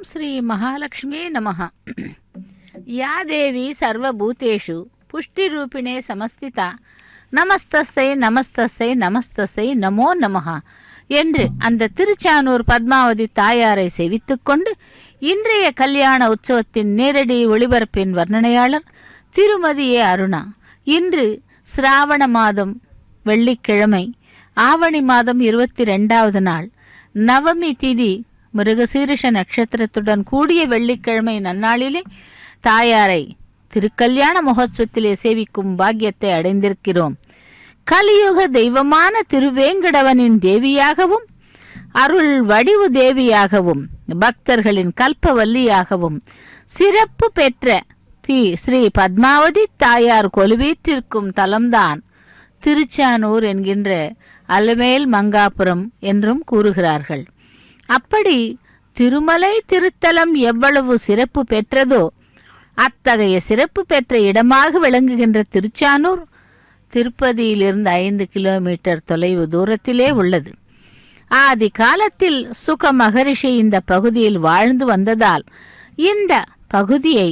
ಶ್ರೀ ಮಹಾಲಕ್ಷ್ಮೀ ನಮಃ. ಯಾ ದೇವಿ ಸರ್ವಭೂತೇಷು புஷ்டிரூபிணே சமஸ்திதா நமஸ்தஸ்ஸை நமஸ்தஸ்ஸை நமஸ்தஸ்ஸை நமோ நமஹ என்று அந்த திருச்சானூர் பத்மாவதி தாயாரை சேவித்துக்கொண்டு இன்றைய கல்யாண உற்சவத்தின் நேரடி ஒளிபரப்பின் வர்ணனையாளர் திருமதி ஏ அருணா. இன்று சிராவண மாதம் வெள்ளிக்கிழமை, ஆவணி மாதம் 22வது நாள், நவமி திதி, மிருகசீரிஷ நட்சத்திரத்துடன் கூடிய வெள்ளிக்கிழமை நன்னாளிலே தாயாரை திருக்கல்யாண மகோத்சவத்திலே சேவிக்கும் பாக்கியத்தை அடைந்திருக்கிறோம். கலியுக தெய்வமான திருவேங்கடவனின் தேவியாகவும் அருள் வடிவு தேவியாகவும் பக்தர்களின் கல்பவல்லியாகவும் சிறப்பு பெற்ற ஸ்ரீ பத்மாவதி தாயார் கொலுவீற்றிருக்கும் தலம்தான் திருச்சானூர் என்கின்ற அலமேல் மங்காபுரம் என்றும் கூறுகிறார்கள். அப்படி திருமலை திருத்தலம் எவ்வளவு சிறப்பு பெற்றதோ அத்தகைய சிறப்பு பெற்ற இடமாக விளங்குகின்ற திருச்சானூர் திருப்பதியிலிருந்து 5 கிலோமீட்டர் தொலைவு தூரத்திலே உள்ளது. ஆதி காலத்தில் சுக மகரிஷி இந்த பகுதியில் வாழ்ந்து வந்ததால் இந்த பகுதியை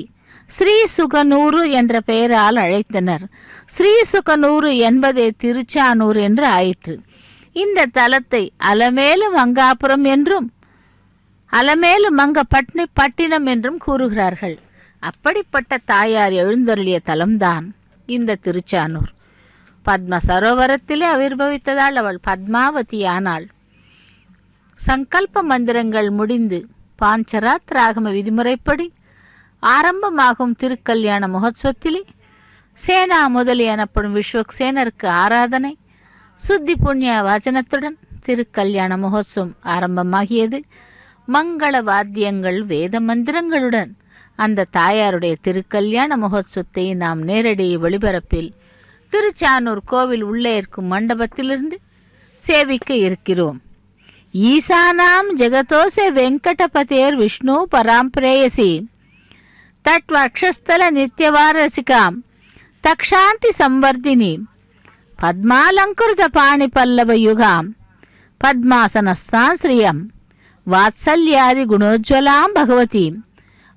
ஸ்ரீ சுகனூரு என்ற பெயரால் அழைத்தனர். ஸ்ரீ சுகனூரு என்பதே திருச்சானூர் என்று ஆயிற்று. இந்த தலத்தை அலமேலு மங்காபுரம் என்றும் அலமேலு மங்க பட்டினம் என்றும் கூறுகிறார்கள். அப்படிப்பட்ட தாயார் எழுந்தருளிய தலம்தான் இந்த திருச்சானூர். பத்ம சரோவரத்திலே ஆவிர்பவித்ததால் அவள் பத்மாவதியானாள். சங்கல்ப மந்திரங்கள் முடிந்து பாஞ்சராத்திராகம விதிமுறைப்படி ஆரம்பமாகும் திருக்கல்யாண மகோத்சவத்திலே சேனா முதலி எனப்படும் விஸ்வக்சேனருக்கு ஆராதனை, சுத்தி புண்ணிய வாசனத்துடன் திருக்கல்யாண மகோத்சவம் ஆரம்பமாகியது. மங்கள வாத்தியங்கள் வேத மந்திரங்களுடன் அந்த தாயாருடைய திருக்கல்யாண மகோத்சவத்தை நாம் நேரடி ஒளிபரப்பில் திருச்சானூர் கோவில் உள்ளே இருக்கும் மண்டபத்திலிருந்து சேவிக்க இருக்கிறோம். ஈசானாம் ஜெகதோசே வெங்கடபதேர் விஷ்ணு பராம்பிரேயசி தட்வக்ஷஸ்தல நித்யவாரசிகாம் தக்ஷாந்தி சம்வர்தினி பத்மாலங்கிருத பாணி பல்லவ யுகாம் பத்மாசனஸ்தாஸ்ரீயம் வாத்சல்யாதி குணோஜ்வலாம் பகவதி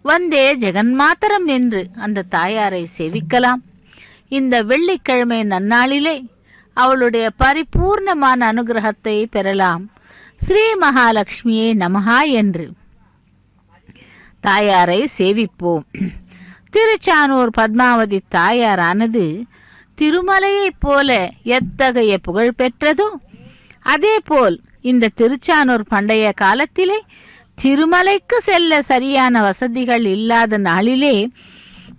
வந்தே ஜெகன்மாதரம் என்று அந்த தாயாரை சேவிக்கலாம். இந்த வெள்ளிக்கிழமை நன்னாளிலே அவளுடைய பரிபூர்ணமான அனுகிரகத்தை பெறலாம். ஸ்ரீ மகாலட்சுமியே நமஹா என்று தாயாரை சேவிப்போம். திருச்சானூர் பத்மாவதி தாயாரானது திருமலையைப் போல எத்தகைய புகழ் பெற்றதோ அதேபோல் இந்த திருச்சானூர் பண்டைய காலத்திலே திருமலைக்கு செல்ல சரியான வசதிகள் இல்லாத நாளிலே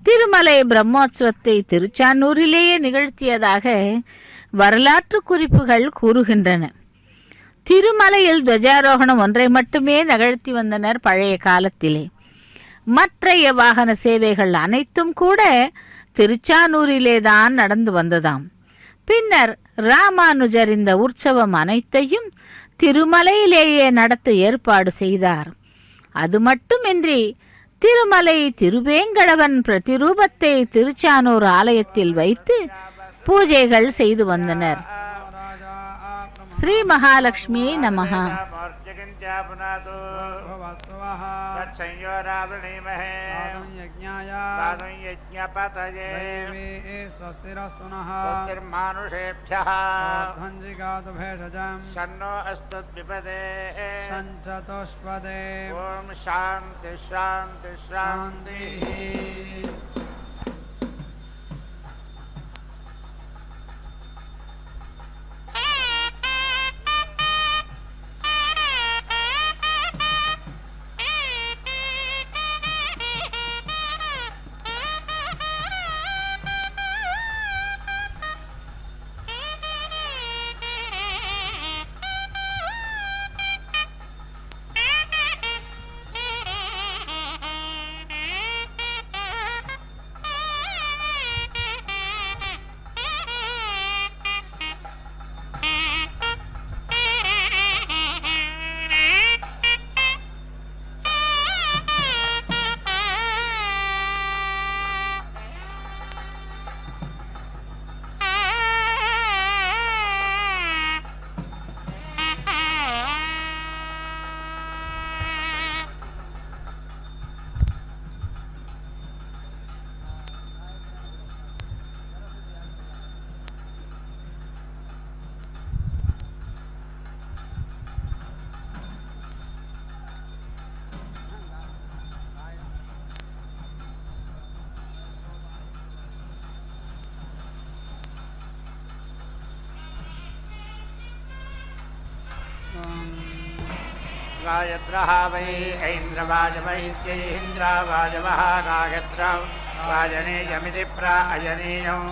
திருமலை பிரம்மோற்சவத்தை திருச்சானூரிலேயே நிகழ்த்தியதாக வரலாற்று குறிப்புகள் கூறுகின்றன. திருமலையில் துவஜாரோகணம் ஒன்றை மட்டுமே நிகழ்த்தி வந்தனர் பழைய காலத்திலே. மற்றைய வாகன சேவைகள் அனைத்தும் கூட திருச்சானூரிலே தான் நடந்து வந்ததாம். பின்னர் ராமானுஜர் இந்த உற்சவம் அனைத்தையும் திருமலையிலேயே நடத்த ஏற்பாடு செய்தார். அது மட்டுமின்றி திருமலை திருவேங்கடவன் பிரதிரூபத்தை திருச்சானூர் ஆலயத்தில் வைத்து பூஜைகள் செய்து வந்தனர். ஸ்ரீ மகாலட்சுமி நமஹ. शांति शांति शांति. गायत्रः वै ऐन्द्रवाजवैत्यैन्द्रावाजवः गायत्रं वाजनीयमिति प्रायनीयं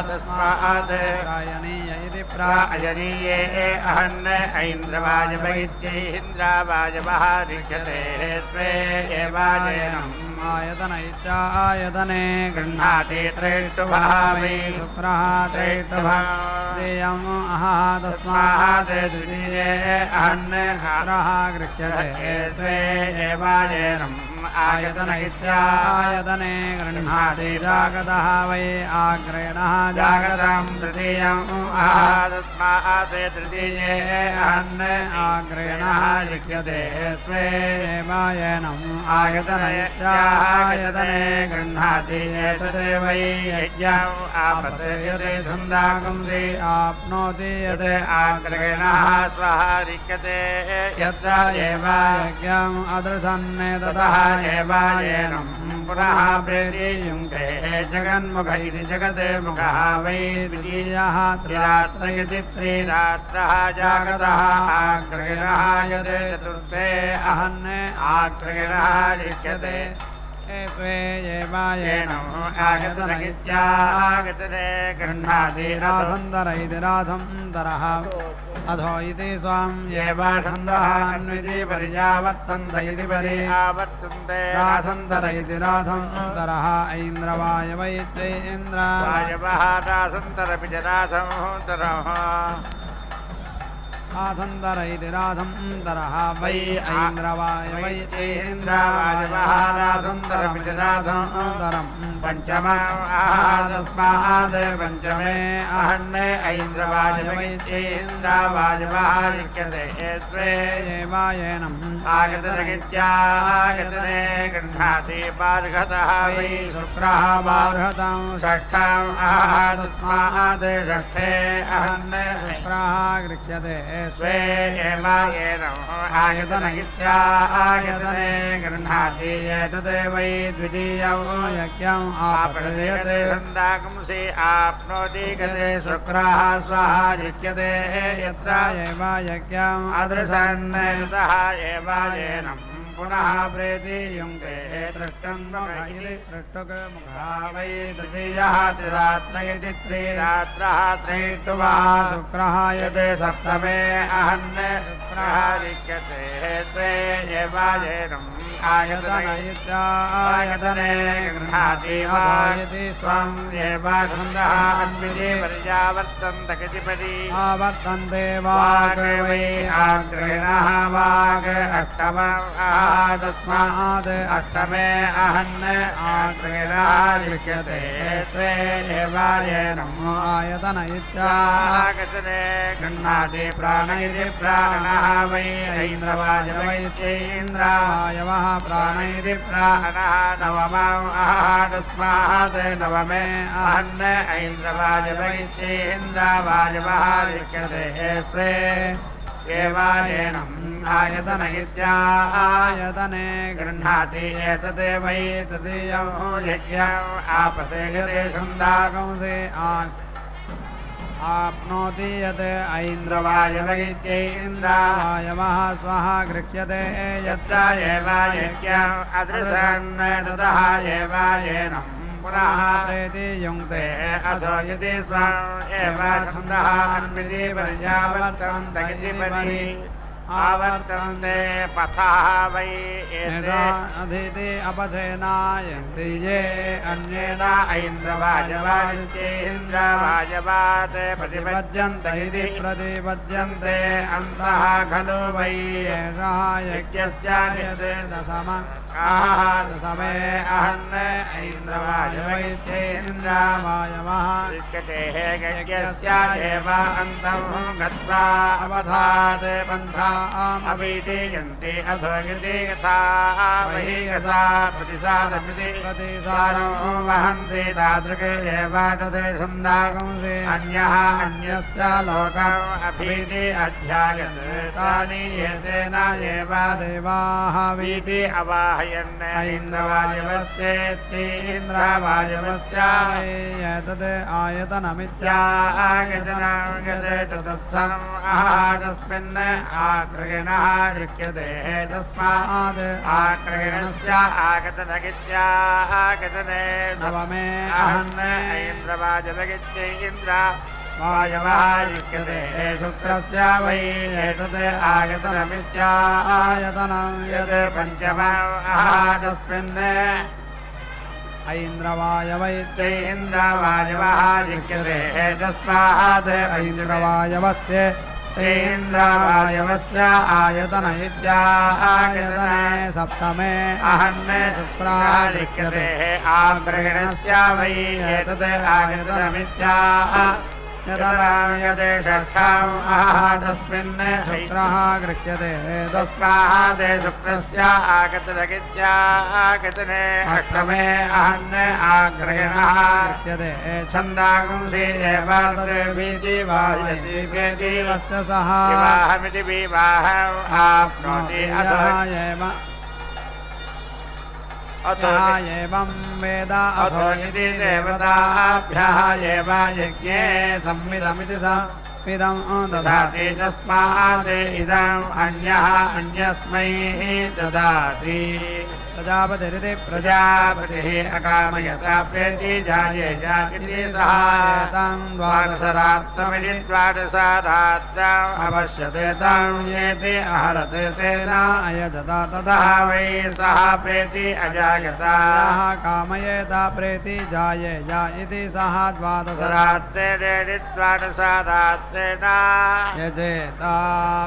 तस्मात् प्रायणीय इति प्रायनीये अहन् ऐन्द्रवाजवैत्यैन्द्रावाजवः ऋक्षते स्वे एवाजेनम् आयतन इत्यायतने गृह्णाति त्रेष्टुभः वै शुक्रः त्रेष्टुभः देयम् तस्मात् द्वितीये अहन् शुक्रः गृह्यते स्वे एवाजेनम् आयतन इत्यायतने गृह्णाति जागतः वै आग्रेणः जागतं तृतीयम् तस्मात् तृतीये अहन् आग्रेणः गृह्यते स्वे एवायनम् आयतन इत्यायतने गृह्णाति एतत् वै यज्ञम् आपतयते छन्दागुंसि आप्नोति यत् आग्रेणः स्वः रिक्यते यत्र एव यज्ञम् अदृशन् ततः एवायेनं पुनः प्रेरियुङ्क्ते जगन्मुख इति जगते मुखः वै द्वितीयः त्रिरात्र इति त्रिरात्रः जागतः आग्रहिणः यत् चतुर्थे अहन् आग्रहिणः लिख्यते स्वे एवायेनम् आयतन इत्यागतने गृह्णाति राधन्दर इति राधन्दरः अधो इति स्वाम् एवाधन्दः अन्विति पर्यावर्तन्त इति पर्यावर्तन्ते राधन्दर इति राधन्दरः ऐन्द्रवायव इत्यैन्द्रावायवः राधन्दरपि च राधन्दरः राधन्दर इति राधन्दरः वै ऐन्द्रवायव इत्यैन्द्रावायवः राधन्दरपि च राधन्दरम् तस्मात् पञ्चमे अहन् ऐन्द्रवायव इत्यैन्द्रावायवः लिख्यते स्वे एवायेनम् आयतनगित्यायतने गृह्णाति पार्घतः वै शुक्रः पार्घतं षष्ठम् तस्मात् षष्ठे अहन् शुक्रः गृह्यते स्वे एवायेनम् आयतन इत्यायतने गृह्णाति एतत् वै द्वितीयं यज्ञम् आपयते छन्दागुंसि आप्नोति गते शुक्रः स्वः लिख्यते यत्र एव यज्ञम् अदृशन् ततः एवायेनम् पुनः प्रेतियुङ्क्ते तृष्टन्मुख इति तृष्टुकमुखः वै तृतीयः त्रिरात्र इति त्रिरात्रः त्रेष्टुवः शुक्रः यत् सप्तमे अहन् शुक्रः लिख्यते स्वे एवायेनम् आयतन इत्यायतने गृह्णाति इति स्वम् एव छन्दः अन्विति पर्यावर्तन्त कतिपदि आवर्तन्ते वाग् वै आग्रेणः वाग् अष्टमम् तस्मात् अष्टमे अहन् आग्रेणः लिख्यते स्वे एवायेनम् आयतन इत्यागतने गृह्णाति प्राण इति प्राणः वै ऐन्द्रवायव इत्यैन्द्रावायवः प्राण इति प्राणः नवमम् तस्मात् नवमे अहन् ऐन्द्रवायव इत्यैन्द्रावायवः लिख्यते स्वे एवायेनम् आयतन इत्यायतने गृह्णाति एतत् वै तृतीयं यज्ञम् आपतेयते छन्दागुंसि आप्नोति यत् ऐन्द्रवायव इत्यैन्द्रावायवः स्वः गृह्यते यत्र एव यज्ञम् अदृशन् ततः एवायेनम् पुनः प्रेतियुङ्क्ते अधो यदि स्वम् एव छन्दः अन्विति पर्यावर्तन्त इति परि आवर्तन्ते पथः वै अधीति अपथेनायन्ति ये अन्येन ऐन्द्रवाजवादित्यैन्द्रवाजवात् प्रतिपद्यन्त इति प्रतिपद्यन्ते अन्तः खलु वै एषः यज्ञस्य यत् दशमे अहन् ऐन्द्रवायव इत्यैन्द्रावायवः यज्ञस्य एव अन्तं गत्वा अवधात् पन्थाम् अभिधीयन्ते अथो यदि यथा वहि यथा प्रतिसारमिति प्रतिसारं वहन्ति तादृके एव तदे छन्दागुंसि अन्यः अन्यस्य लोकम् अभीति अध्यायते तानि एतेन एव देवाः वीति अवाहयन् ऐन्द्रवायवस्येतीन्द्रवायवस्य एतद् आयतनमित्यायतनं यत् चतुर्थम् तस्मिन् आग्रहिणः गृह्यते तस्मात् आग्रहिणस्य आगतनगित्यागतने नवमे अहन्न ऐन्द्रवाजलगित्यै इन्द्र वायवः गृह्यते शुक्रस्य वै एतत् आयतनमित्यायतनं यत् पञ्चमः तस्मिन् ऐन्द्रवायवैत्यै इन्द्रवायवः गृह्यते तस्मात् ऐन्द्रवायवस्य इन्द्रवायवस्य आयतन इत्यायतने सप्तमे अहन्ने शुक्रः गृह्यते आग्रहिणस्य वै एतत् आयतनमित्यायतने षष्ठम् तस्मिन् शुक्रः गृह्यते तस्मात् शुक्रस्य आगतनगित्यागतने अष्टमे अहन्ने आग्रहिणः गृह्यते छन्दागुंसि एव तदेवीति वायति प्रेतिवस्य सह विवाहमिति विवाहम् आप्नोति एवं वेद अथो इति देवताभ्यः एव यज्ञे संविदमिति संविदं ददाति तस्मात् इदम् अन्यः अन्यस्मै ददाति प्रजापतिरिति प्रजापतिः अकामयता प्रेति जायेयाति सहायतां द्वादशरात्रमिति द्वादशरात्रम् अवश्यते तं येति अहरते तेन अयजता ततः वै सः प्रेति अजायता कामयेता प्रेति जायेया इति सः द्वादशरात्रे द्वादशरात्रेण यजेता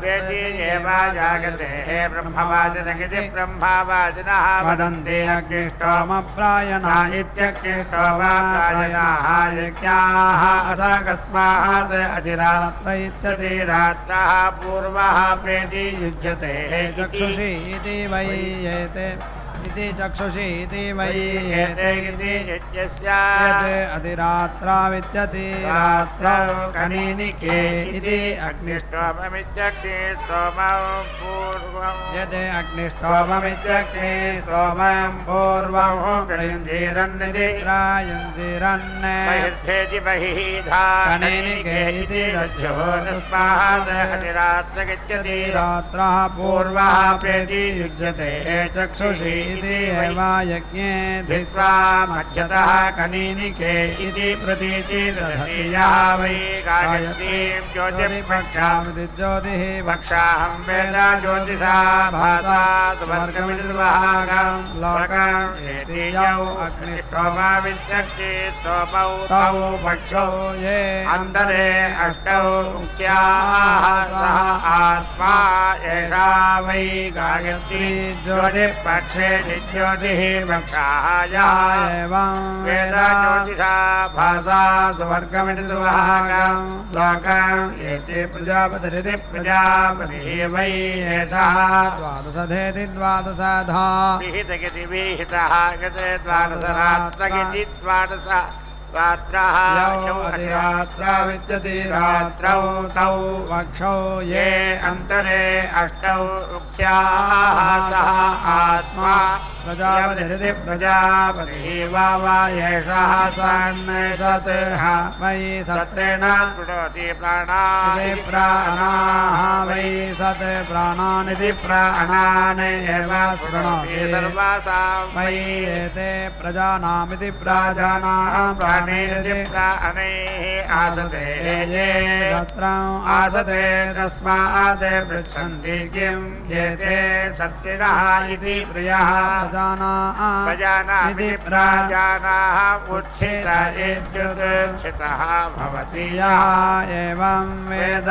प्रेति एव जायते ब्रह्मवाचनमिति ब्रह्मवाचनः वदन्ति अग्निष्टोमप्रायणा इत्यग्निष्टोमप्रायणाः यज्ञाः अथ कस्मात् अतिरात्र इत्यतिरात्रः पूर्वः प्रेति युज्यते चक्षुषि इति वै एते इति चक्षुषि इति वै एते इति यज्ञस्य यत् अधिरात्रावित्यतिरात्रौ कनीनिके इति अग्निष्टोममित्यग्निष्टोमं पूर्वं यत् अग्निष्टोममित्यग्नि सोमं पूर्वं प्रयुञ्जीरन्निति प्रायुञ्जीरन् बहिर्भेति बहिधा कनीनिके इति रज्जो तस्मात् अधिरात्रगित्यति रात्रः पूर्वः प्रेति युज्यते चक्षुषि इति एव यज्ञे धित्वा मध्यतः कनीनिके इति प्रतीति दधति यः वै गायत्रीं ज्योतिर्भक्षामि ज्योतिः भक्षाहं वेद ज्योतिषा भासा सुवर्गमिति सुभागं लोकम् एति यौ अग्निष्टोमवित्यग्नि स्तोमौ तौ भक्षौ ये अन्तरे अष्टौ मुख्याः सः आत्मा एषा वै गायत्री ज्योतिःपक्षे ज्योतिः भक्षाया एवं वेद ज्योतिषा भासा सुवर्गमिति सुभागं लोकम् एति प्रजापतिरिति प्रजापतिः वै एषः द्वादशधेति द्वादशधा विहितगिति विहितः गते द्वादशरात्रगिति द्वादश रात्रः यौ अधिरात्रा विद्यति रात्रौ तौ वक्षौ ये अन्तरे अष्टौ मुख्याः सः आत्मा प्रजापतिरिति प्रजापतिः वा एषः सन्नसत् वै सत्रेण शृणोति प्राणाः प्राणाः वै सत् प्राणानिति प्राणान् एव शृणोति सर्वासां वै एते प्रजानामिति प्राजानाः प्राणेरिति प्राणैः आसते ये तत्रम् आसते तस्मात् पृच्छन्ति किं एते सत्रिणः इति प्रियः प्रजानामिति प्राजानाः उत्सित इत्युत्सितः भवति यः एवं वेद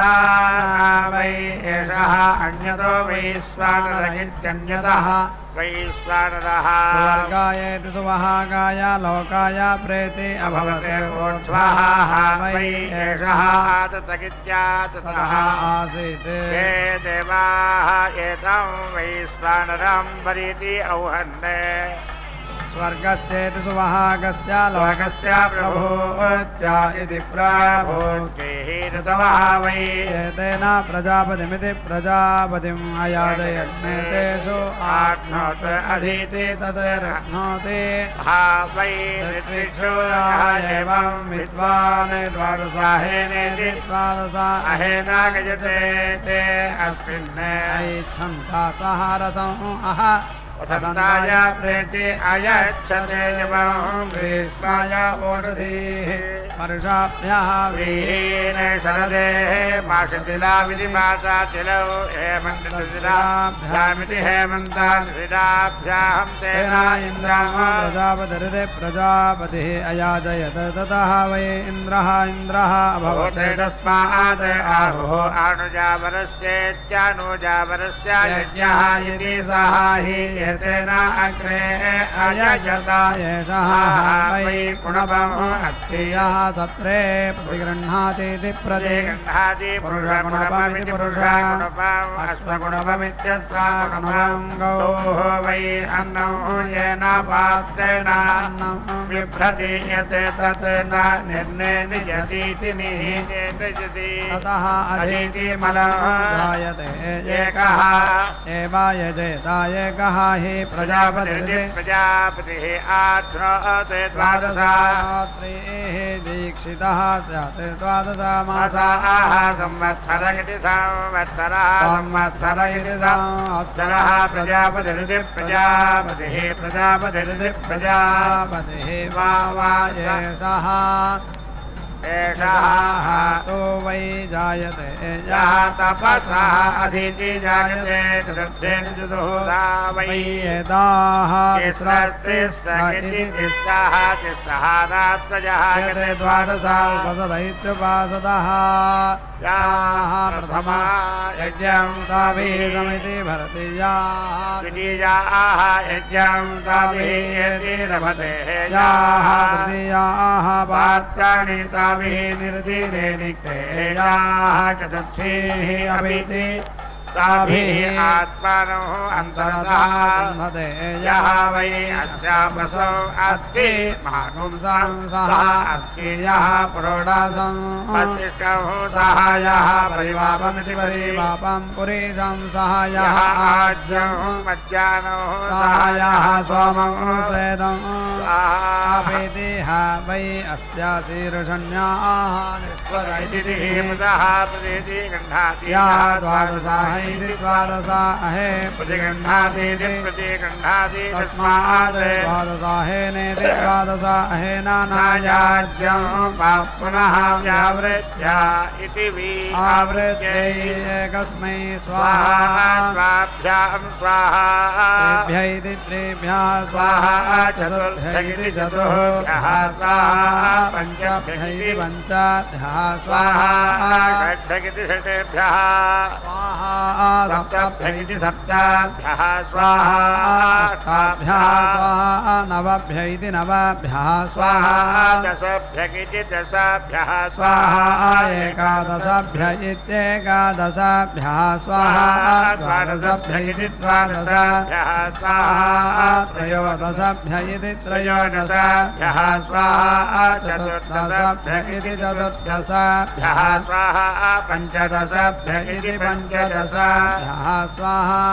वै एषः अन्यतो वैश्वानर इत्यन्यतः वैश्वानरः स्वर्गायेति सुवहागाय लोकाय प्रेति अभवत् ऊर्ध्वः वै एषः ततगित्याततः आसीत् ये देवाः एतं वैश्वानरं वरीति औहन्ने स्वर्गस्येति सुवहागस्य लोकस्य प्रभोच्च इति प्रभोच्चैः ऋतवः वै एतेन प्रजापतिमिति प्रजापतिम् अयाजयज्ञे तेषु आघ्नोत अधीति तद्रह्नोति वै ऋत्विक्षु एवं विद्वान् द्वादशाहेनेति द्वादशा अहेनागजते ते अस्मिन् ऐच्छन्ता सहारसं अह वसन्ताय प्रेति अयच्छते यवं ग्रीष्माय ओषधीः वर्षाभ्यः व्रीहीन शरदे माषतिला विधिमासा तिलौ हेमन्ततिलाभ्यामिति हेमन्ताभ्यां तेना इन्द्रः प्रजापतिरिति प्रजापतिः अयाजयत ततः वै इन्द्रः अभवत् तस्मात् आहुः अनुजावरस्येत्यानुजावरस्य यज्ञः यदि सः हि एतेन अग्रे अयजता एषः वै पुनवम् अत्रियः सत्रे प्रतिगृह्णातीति प्रतिगृह्णाति पुरुषगुणवमिति पुरुषः अश्वगुणवमित्यस्त्रागुणवं गौः वै अन्नं येन पात्रेण अन्नं बिभ्रति यत् तत् न निर्णयति ततः अधीतिमलं जायते एकः एव यजेत एकः हि प्रजापतिः आध्नोते द्वादशात्रिः दीक्षितः स्यात् द्वादशमासाः संवत्सर इति संवत्सरः संवत्सर इति संवत्सरः प्रजापतिरिति प्रजापतिः वा एषः एषः तो वै जायते यः तपसः अधीति जायते तदर्थेन चतुः वै एताः तिस्रः रात्रजः यते द्वादशा उपसदैत्युपासदः याः प्रथमा यज्ञं ताभिः समिति भरतीयाः द्वितीयाः यज्ञं ताभिः यदि रमते याः तृतीयाः पात्राणि ताभिः निर्दीरे निक्ते याः चतुर्थीः अभिति ताभिः आत्मानो अन्तरतः बन्धते यः वै अस्यापसौ अस्ति महापुंसां सः अस्ति यः पुरोडासं सः यः परिवापमिति परिवापं पुरीशं सः यः आज्यं मज्जानो सः यः सोमं स्वेदं अभितिः वै अस्या शीर्षण्याः निष्पदैति या द्वादशाः इति द्वादशा अहे प्रतिगृह्णातीति तस्मात् द्वादशाहेनेति द्वादशा अहेनानायाज्यं पुनः व्यावृत्या इति आवृत्यै एकस्मै स्वाहा स्वाभ्यां स्वाहा त्रिभ्य इति त्रिभ्यः स्वाहा चतुर्भ्य इति चतुर्भ्यः स्वाहा पञ्चभ्य इति पञ्चभ्यः स्वाहा षट्भ्य षट्भ्यः स्वाहा सप्तभ्य इति सप्तभ्यः स्वाहा अष्टाभ्यः स्वाहा नवभ्य इति नवभ्यः स्वाहा दशभ्य इति दशभ्यः स्वाहा एकादशभ्य इत्येकादशभ्यः स्वाहा द्वादशभ्य इति द्वादशभ्यः स्वाहा त्रयोदशभ्य इति त्रयोदशभ्यः स्वाहा चतुर्दशभ्य इति चतुर्दशभ्यः स्वाहा पञ्चदशभ्य इति पञ्चदशभ्यः स्वाहा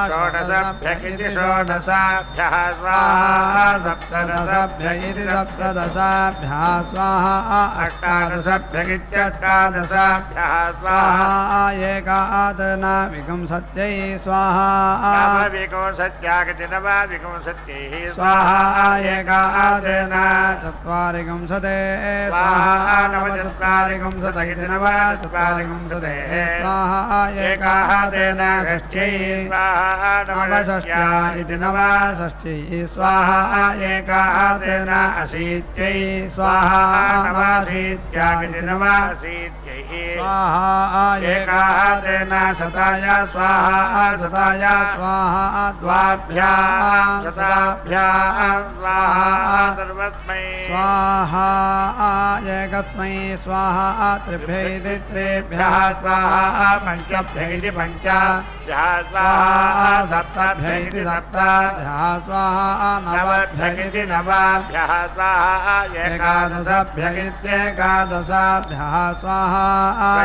षोडशभ्य इति षोडशभ्यः स्वाहा सप्तदशभ्य इति सप्तदशभ्यः स्वाहा अष्टादशभ्य इत्यष्टादशभ्यः स्वाहा एकादनविंशत्यै स्वाहा विंशत्यागति नवविंशत्यैः स्वाहा एकादन चत्वारिंशते स्वाहा नवचत्वारिंशत इति नवचत्वारिंशते स्वाहा एकादन षष्ठ्यै नवषष्ट्या इति नवषष्ट्यै स्वाहा एकादन अशीत्यै स्वाहा नवाशीत्या इति नवाशीत्यैः स्वाहा एकादन शताय स्वाहा शताय स्वाहा द्वाभ्यां शताभ्यां स्वाहा सर्वस्मै स्वाहा एकस्मै स्वाहा त्रिभ्य इति त्रिभ्यः स्वाहा पञ्चभ्य इति पञ्चभ्यः स्वाहा सप्तभ्य इति सप्तभ्यः स्वाहा नवभ्य इति नवभ्यः स्वाहा एकादशभ्य इत्येकादशभ्यः स्वाहा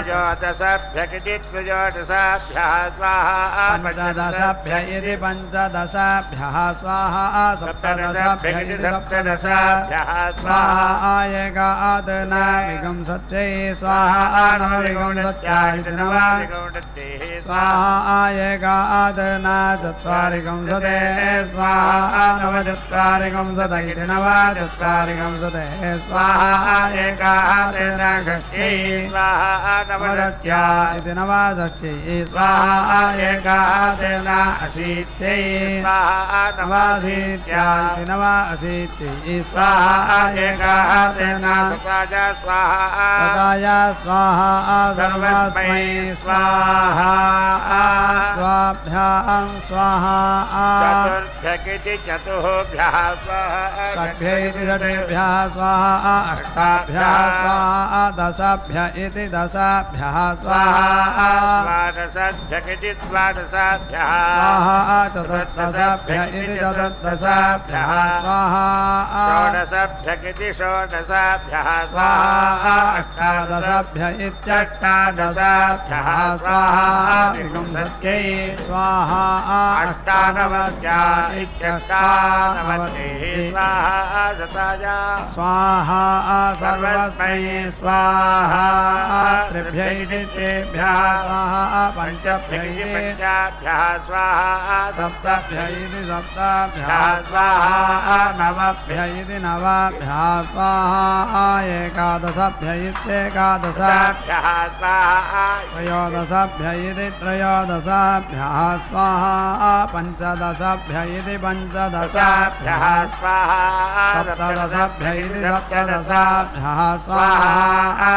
त्रयोदशभ्य इति त्रयोदशभ्यः स्वाहा पञ्चदशभ्य इति पञ्चदशभ्यः स्वाहा सप्तदशभ्य इति सप्तदशभ्यः स्वाहा एकादशविंशत्यै स्वाहा नवविंशत्यै इति नवविंशतिः स्वाहा एकादशचत्वारिंशते स्वाहा नवचत्वारिंशत् इति नवचत्वारिंशते स्वाहा एकादशषष्ट्यै स्वाहा नवषष्ट्या इति नवषष्ट्यै स्वाहा एकादशाशीत्यै स्वाहा नवाशीत्या इति नवाशीत्यै स्वाहा एकादशसताय स्वाहा स्वाहा सर्वस्मै स्वाहा स्वाभ्यां स्वाहा चतुर्भ्यकिति चतुर्भ्यः स्वाहा षड्भ्य इति षड्भ्यः स्वाहा अष्टाभ्यः स्वाहा दशभ्य इति दशभ्यः स्वाहा द्वादशभ्यकिति द्वादशभ्यः स्वाहा चतुर्दशभ्य इति चतुर्दशभ्यः स्वाहा षोडशभ्यकिति षोडशभ्यः स्वाहा अष्टादशभ्य इत्यष्टादशभ्यः स्वाहा विंशत्यै स्वाहा अष्टानवत्या इत्यष्टानवतिः स्वाहा सताय स्वाहा सर्वस्मै स्वाहा त्रिभ्य इति त्रिभ्यः स्वाहा पञ्चभ्य इति पञ्चाभ्यः स्वाहा सप्तभ्य इति सप्तभ्यः स्वाहा नवभ्य इति नवभ्यः स्वाहा एकादशभ्य इत्येकादशभ्यः स्वाहा त्रयोदशभ्य इति त्रयोदशभ्यः स्वाहा पञ्चदशभ्य इति पञ्चदशभ्यः स्वाहा सप्तदशभ्य इति सप्तदशभ्यः स्वाहा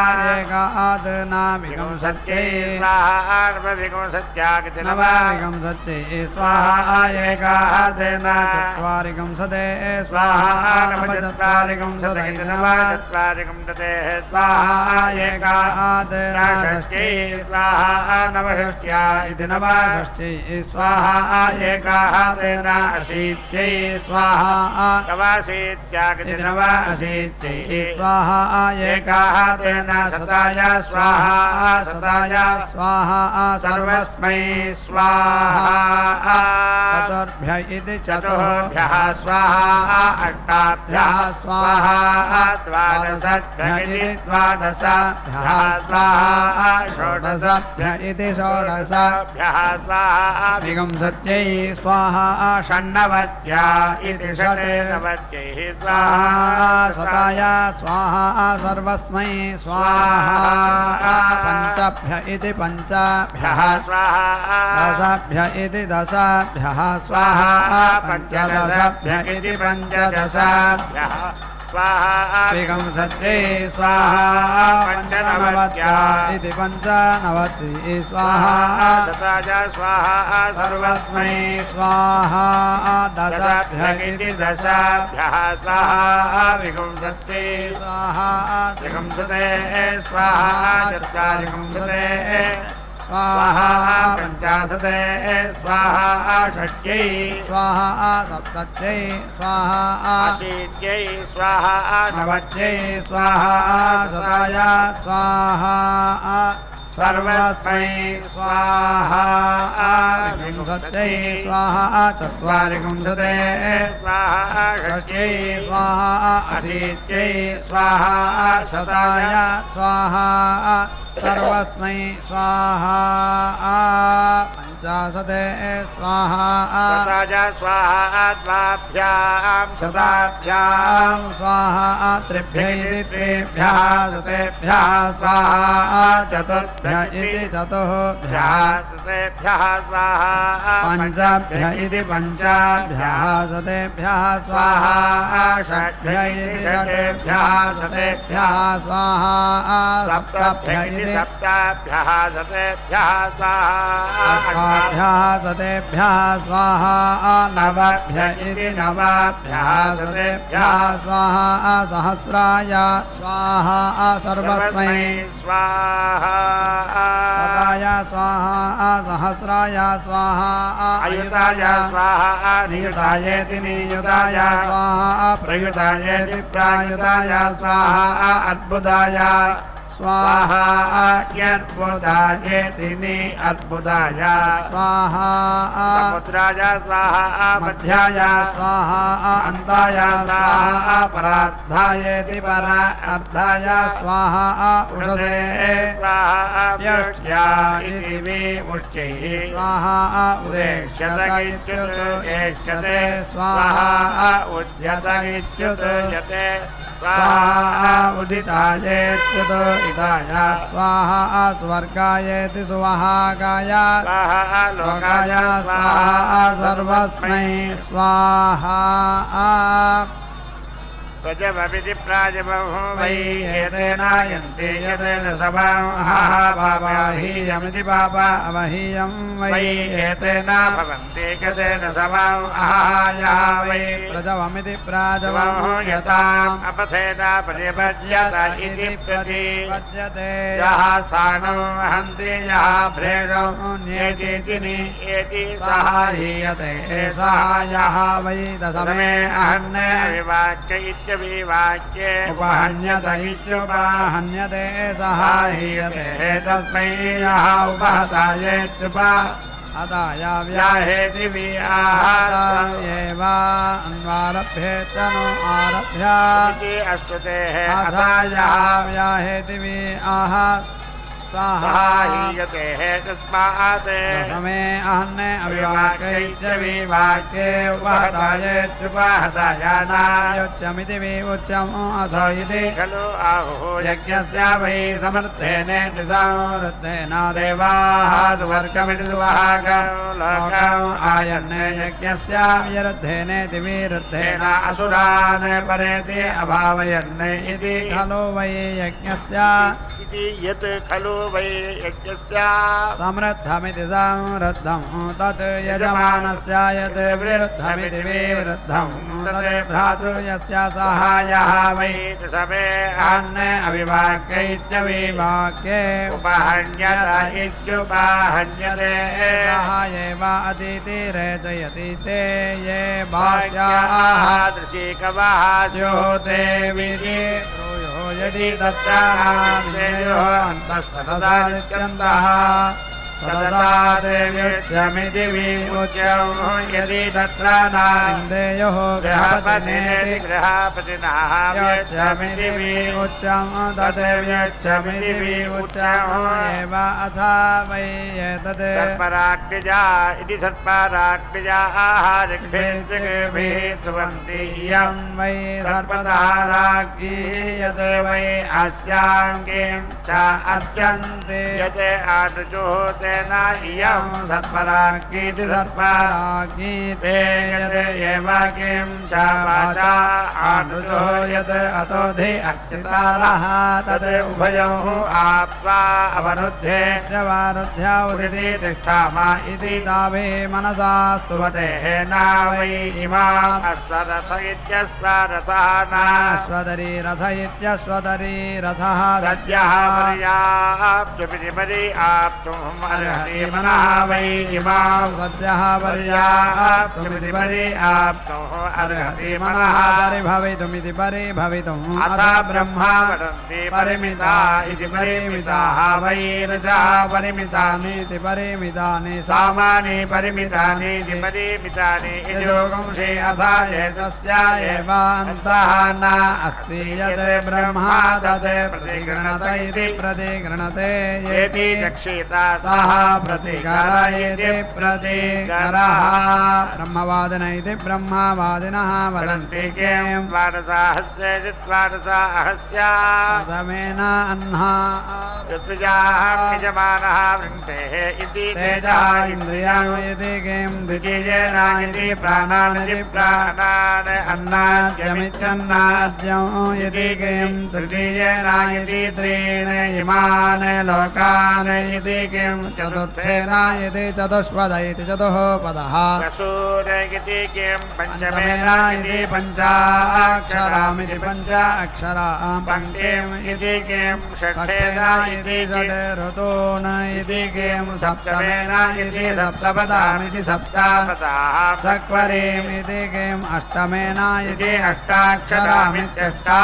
एकादशविंशत्यै स्वाहा नवविंशत्यागिति नवविंशत्यै स्वाहा एकादशचत्वारिंशते स्वाहा नवचत्वारिंशत् इति नवचत्वारिंशते स्वाहा एकादशषष्ट्यै स्वाहा नवषष्ट्या इति नवषष्ट्यै स्वाहा एकादशाशीत्यै स्वाहा नवाशीत्यागिति इति नवाशीत्यै स्वाहा एकादशशताय स्वाहा सताय स्वाहा सर्वस्मै स्वाहा चतुर्भ्य इति चतुर्भ्यः स्वाहा अष्टाभ्यः स्वाहा द्वादशभ्य इति द्वादशभ्यः स्वाहा षोडशभ्य इति षोडशभ्यः स्वाहा विंशत्यै स्वाहा षण्णवत्या इति षण्णवत्यैः स्वाहा सताय स्वाहा सर्वस्मै स्वाहा पञ्चभ्य इति पञ्चभ्यः स्वाहा दशभ्य इति दशभ्यः स्वाहा पञ्चदशभ्य इति पञ्चदशभ्यः स्वाहा विंशत्यै स्वाहा पञ्चनवत्या इति पञ्चनवतिः स्वाहा सताय स्वाहा सर्वस्मै स्वाहा दशभ्य इति दशभ्यः स्वाहा विंशत्यै स्वाहा त्रिंशते स्वाहा चत्वारिंशते स्वाहा पञ्चाशते स्वाहा षष्ट्यै स्वाहा सप्तत्यै स्वाहा अशीत्यै स्वाहा नवत्यै स्वाहा सताय स्वाहा सर्वस्मै स्वाहा विंशत्यै स्वाहा चत्वारिंशते स्वाहा षष्ट्यै स्वाहा अशीत्यै स्वाहा शताय स्वाहा सर्वस्मै स्वाहा पञ्चाशते स्वाहा सताय स्वाहा द्वाभ्यां शताभ्यां स्वाहा त्रिभ्य इति त्रिभ्यः शतेभ्यः स्वाहा चतुर्भ्य इति चतुर्भ्यः शतेभ्यः स्वाहा पञ्चभ्य इति पञ्चभ्यः शतेभ्यः स्वाहा षट्भ्य इति षट्भ्यः शतेभ्यः स्वाहा सप्तभ्य इति सप्ताभ्यः सतेभ्यः स्वाहा अष्टाभ्यः सतेभ्यः स्वाहा नवभ्य इति नवाभ्यः सतेभ्यः स्वाहा सहस्राय स्वाहा सर्वस्मै स्वाहा सदाय स्वाहा सहस्राय स्वाहा अयुताय स्वाहा नियुतायेति नियुताय स्वाहा प्रयुतायेति प्रायुताय स्वाहा अर्बुदाय स्वाहा अर्बुदायेति नि अर्बुदाय स्वाहा समुद्राय स्वाहा मध्याय स्वाहा अन्ताय स्वाहा परार्धायेति परार्धाय स्वाहा उषसे स्वाहा यक्ष्या इति विमुष्टिः स्वाहा उदेश्यत इत्युदेश्यते स्वाहा उद्यत इत्युद्यते स्वाहा उदितायेत्युत इदाय स्वाहा स्वर्गायेति सुवहागाय स्वाहा लोकाय स्वाहा सर्वस्मै स्वाहा प्रजमपिति प्राजमहो वै एतेनायन्ते यतेन सभां भावाहीयमिति पापा अवहीयं वै एतेन भवन्ति यतेन सभां आहायः वै प्रजवमिति प्राजवं यताम् अपथेना परिभज्यत इति प्रतिपद्यते यः स्थानं हन्ति यः भ्रेदं न्येतीति एति सः हीयते सहायः वै दशमे अहन्ने वाक्य इत्यविवाक्ये उपहन्यत इत्युपहन्यते सहाहीयते तस्मै यः उपहतायेत्युपहताय व्याहेति विआहतायेव अन्वारभ्येत नो आरभ्य अस्तुतेः अथायः व्याहेति विआह सहाहीयते तस्मात् दशमे अहन्ने अविवाक्ये विवाक्ये उपहतायेत्युपहताय नायोच्यमिति विउच्यम् अथो इति खलु आहुः यज्ञस्य वै समर्थेनेति समृद्धेन देवाः सुवर्गमिति सुवहागं लोकम् आयन्ने यज्ञस्य विरुद्धेनेति विरुद्धेन असुरान् परेति अभावयन्ने इति खलु वै यज्ञस्य इति यत् खलु वै यज्ञस्य समृद्धमिति समृद्धं तत् यजमानस्य यत् विरुद्धमिति विरुद्धं तत् भ्रातृयस्य सहायः वै दशमे अन्ने अविवाक्ये इत्यविवाक्ये उपहन्यत इत्युपहन्यते सहाये वा अतिथि रेचयति ते ये भाग्याः दृशीकवाः स्योते विधि ब्रूयो यदि तच्चानामिन्द्रियो अन्तः सतता नित्यन्तः सतता देव्युच्यमिति विमुच्यं यदि तत्र नामिन्देयोः गृहपतिनेति गृहपतिनः योच्यमिति विमुच्यं तदेव्युच्यमिति विमुच्यम् एव अथ वै एतत् सर्पराग्निजा इति सर्पराग्निजाः ऋग्भिः ध्रुवन्ति इयं वै सर्पधाराज्ञी यत् वै अस्यां किं च अर्चन्ते यत् आनुजुः तेन इयं सर्पराज्ञीति सर्पराज्ञी ते यत् एव किं च वाचा आनुजो यत् अतोधि अर्चितारः तत् उभयोः आप्त्वा अवरुध्ये वारुध्या उदिति तिष्ठामा इति ताभि मनसा स्तुवते न वै इमाम् अश्वरथ इत्यश्वरथः नाश्वतरी रथ इत्यश्वतरी रथः सद्यः पर्याप्तुमिति पर्याप्तुम् अर्हति मनः वै इमां सद्यः पर्याप्तुमिति पर्याप्तुः अर्हति मनः परिभवितुमिति परिभवितुम् अथ ब्रह्मा परिमिता इति परिमिताः वै रजः परिमितानीति परिमितानि सामानि परिमितानि परिमितानि योगंशे अथा एतस्य एव अन्तः न अस्ति यत् ब्रह्मा तत् प्रतिगृणत इति प्रतिगृणते येति चक्षिता सः प्रतिकर इति प्रतिकरः ब्रह्मवादिन इति ब्रह्मवादिनः वदन्ति किं द्वादशाहस्य द्वादशाहस्य प्रथमेन अह्ना चतुर्याः यजमानः वृन्तेः इति तेजः इन्द्रियाणि किं द्वितीयेनायति प्राणानिति प्राणान् अन्नाद्यमित्यन्नाद्यं यदि किं तृतीयेनायति त्रीणि इमान् लोकान् इति किं चतुर्थेनायति चतुष्पद इति चतुःपदः चतुर् इति किं पञ्चमेनायति पञ्चाक्षरामिति पञ्च अक्षराः पञ्चम इति किं षष्ठेनायति षड् ऋतून् इति किं सप्तमेनायति सप्तपदामिति सप्तपदाः सक्वरीमिति किम् अष्टमेनायति अष्टाक्षरामित्यष्टा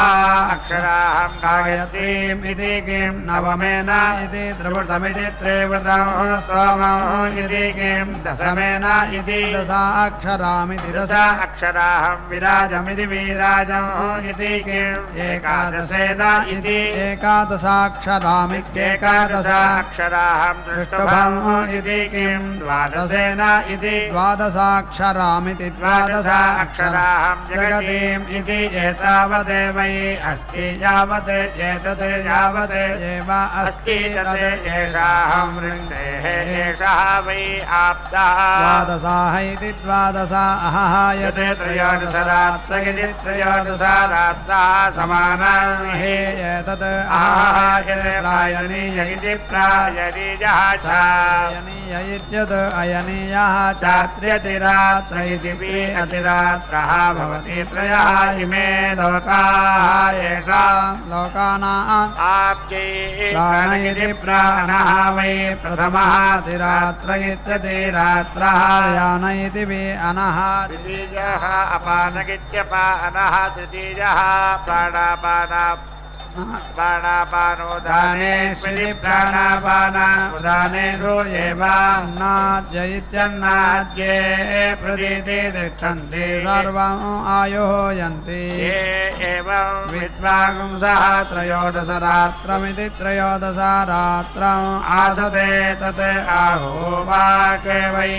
अक्षराः गायत्रीमिति किं नवमेनायति त्रिवृतमिति त्रिवृतं सोमम् इति किं दशमेनायति दशाक्षरामिति दश अक्षराः विराजमिति विराजम् इति किम् एकादशेन इति एकादशाक्षरामित्येकादश अक्षराः दृष्टुभम् इति किं द्वादशेन इति द्वादशाक्षरामिति द्वादश अक्षराः जगतीम् इति एतावदेवै अस्ति यावत् एतत् यावत् एव अस्ति तत् एषाहं वृन्देः एषः वै आप्तः द्वादशाः इति द्वादशाः यत् त्रयोदशरात्र इति त्रयोदशरात्रः समानं हि एतत् प्रायणीय इति प्रायणीयः चायनीय इत्यत् अयनीयः चात्र्यतिरात्र इति अतिरात्रः भवति त्रयः इमे लोकाः येषां लोकानाम् प्राण इति प्राणः वै प्रथमः तिरात्र इत्यतिरात्रः यान इति अनः द्वितीयः अपानगित्यपानः तृतीयः प्राणापाना प्राणापानोदानेष्वि प्राणापान उदानेषु एवान्नाद्य इत्यन्नाद्ये प्रतीति तिष्ठन्ति सर्वम् आयुः यन्ति ये एवं विद्वांसः त्रयोदशरात्रमिति त्रयोदशरात्रम् आसते तत् आहोवाक् वै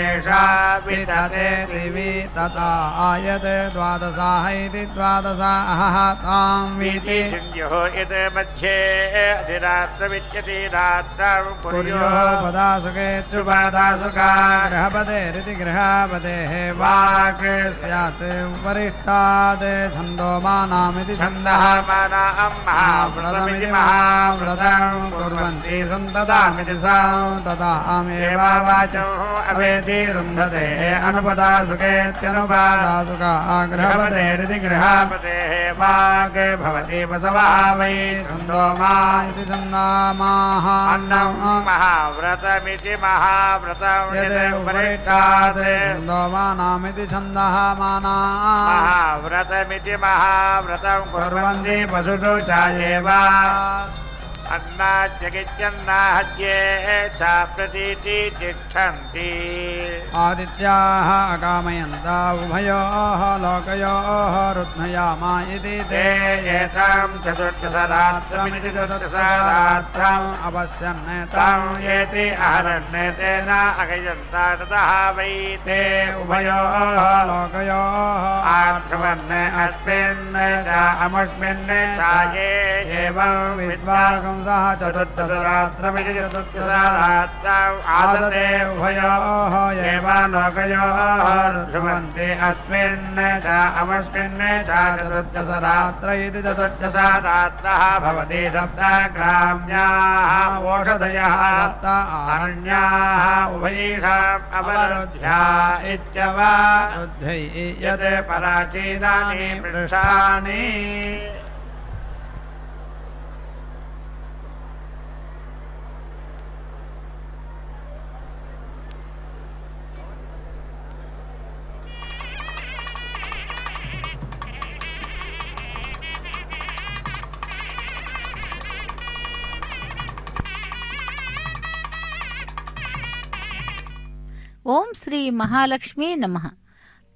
एषा विदते दिवि तथा आयते द्वादशाः इति द्वादशाः तां विति यत् मध्ये अधिरात्रमित्यधिरात्रं पुर्योः पदासुकेत्युपादासुका गृहपतेरिति गृहपतेः वाक् स्यात् उपरिष्टात् छन्दोमानामिति छन्दः महाव्रतमिति महाव्रतं कुर्वन्ति सन्ततामिति सन्ततामेव वाचं अवेति रुन्धते अनुपदासुकेत्यनुपादासुका गृहपतेरिति गृहपतेः वाक् भवति बसवः वै छन्दोमा इति छन्दामाः अन्नं महाव्रतमिति महाव्रतं यत् उपरिष्टात् छन्दोमानामिति छन्दः मानाः महाव्रतमिति महाव्रतं कुर्वन्ति पशुषु च एव अन्नाद्यगित्यन्नाहद्ये च प्रतीति तिष्ठन्ति आदित्याः अकामयन्ता उभयोः लोकयोः रुध्नयामा इति ते एतां चतुर्दशरात्रमिति चतुर्दशरात्रम् अपश्यन् तं येति अहरण्यतेन अगयन्ता ततः वै ते उभयोः लोकयोः आर्धवन् अस्मिन् च अमुष्मिन् च ये एवं विद्वागं सह चतुर्दशरात्रमिति चतुर्दशरात्रम् आदते उभयोः एव लोकयोः ध्रुवन्ति अस्मिन् च अमुष्मिन् च चतुर्दशरात्र इति चतुर्दशरात्रः भवति सप्तग्राम्याः ओषधयः सप्त आरण्याः उभयेषाम् अवरुद्ध्या इत्यवरुद्ध्यै यत् पराचीनानि वृक्षाणि ஓம் ஸ்ரீ மகாலட்சுமி நமஹ.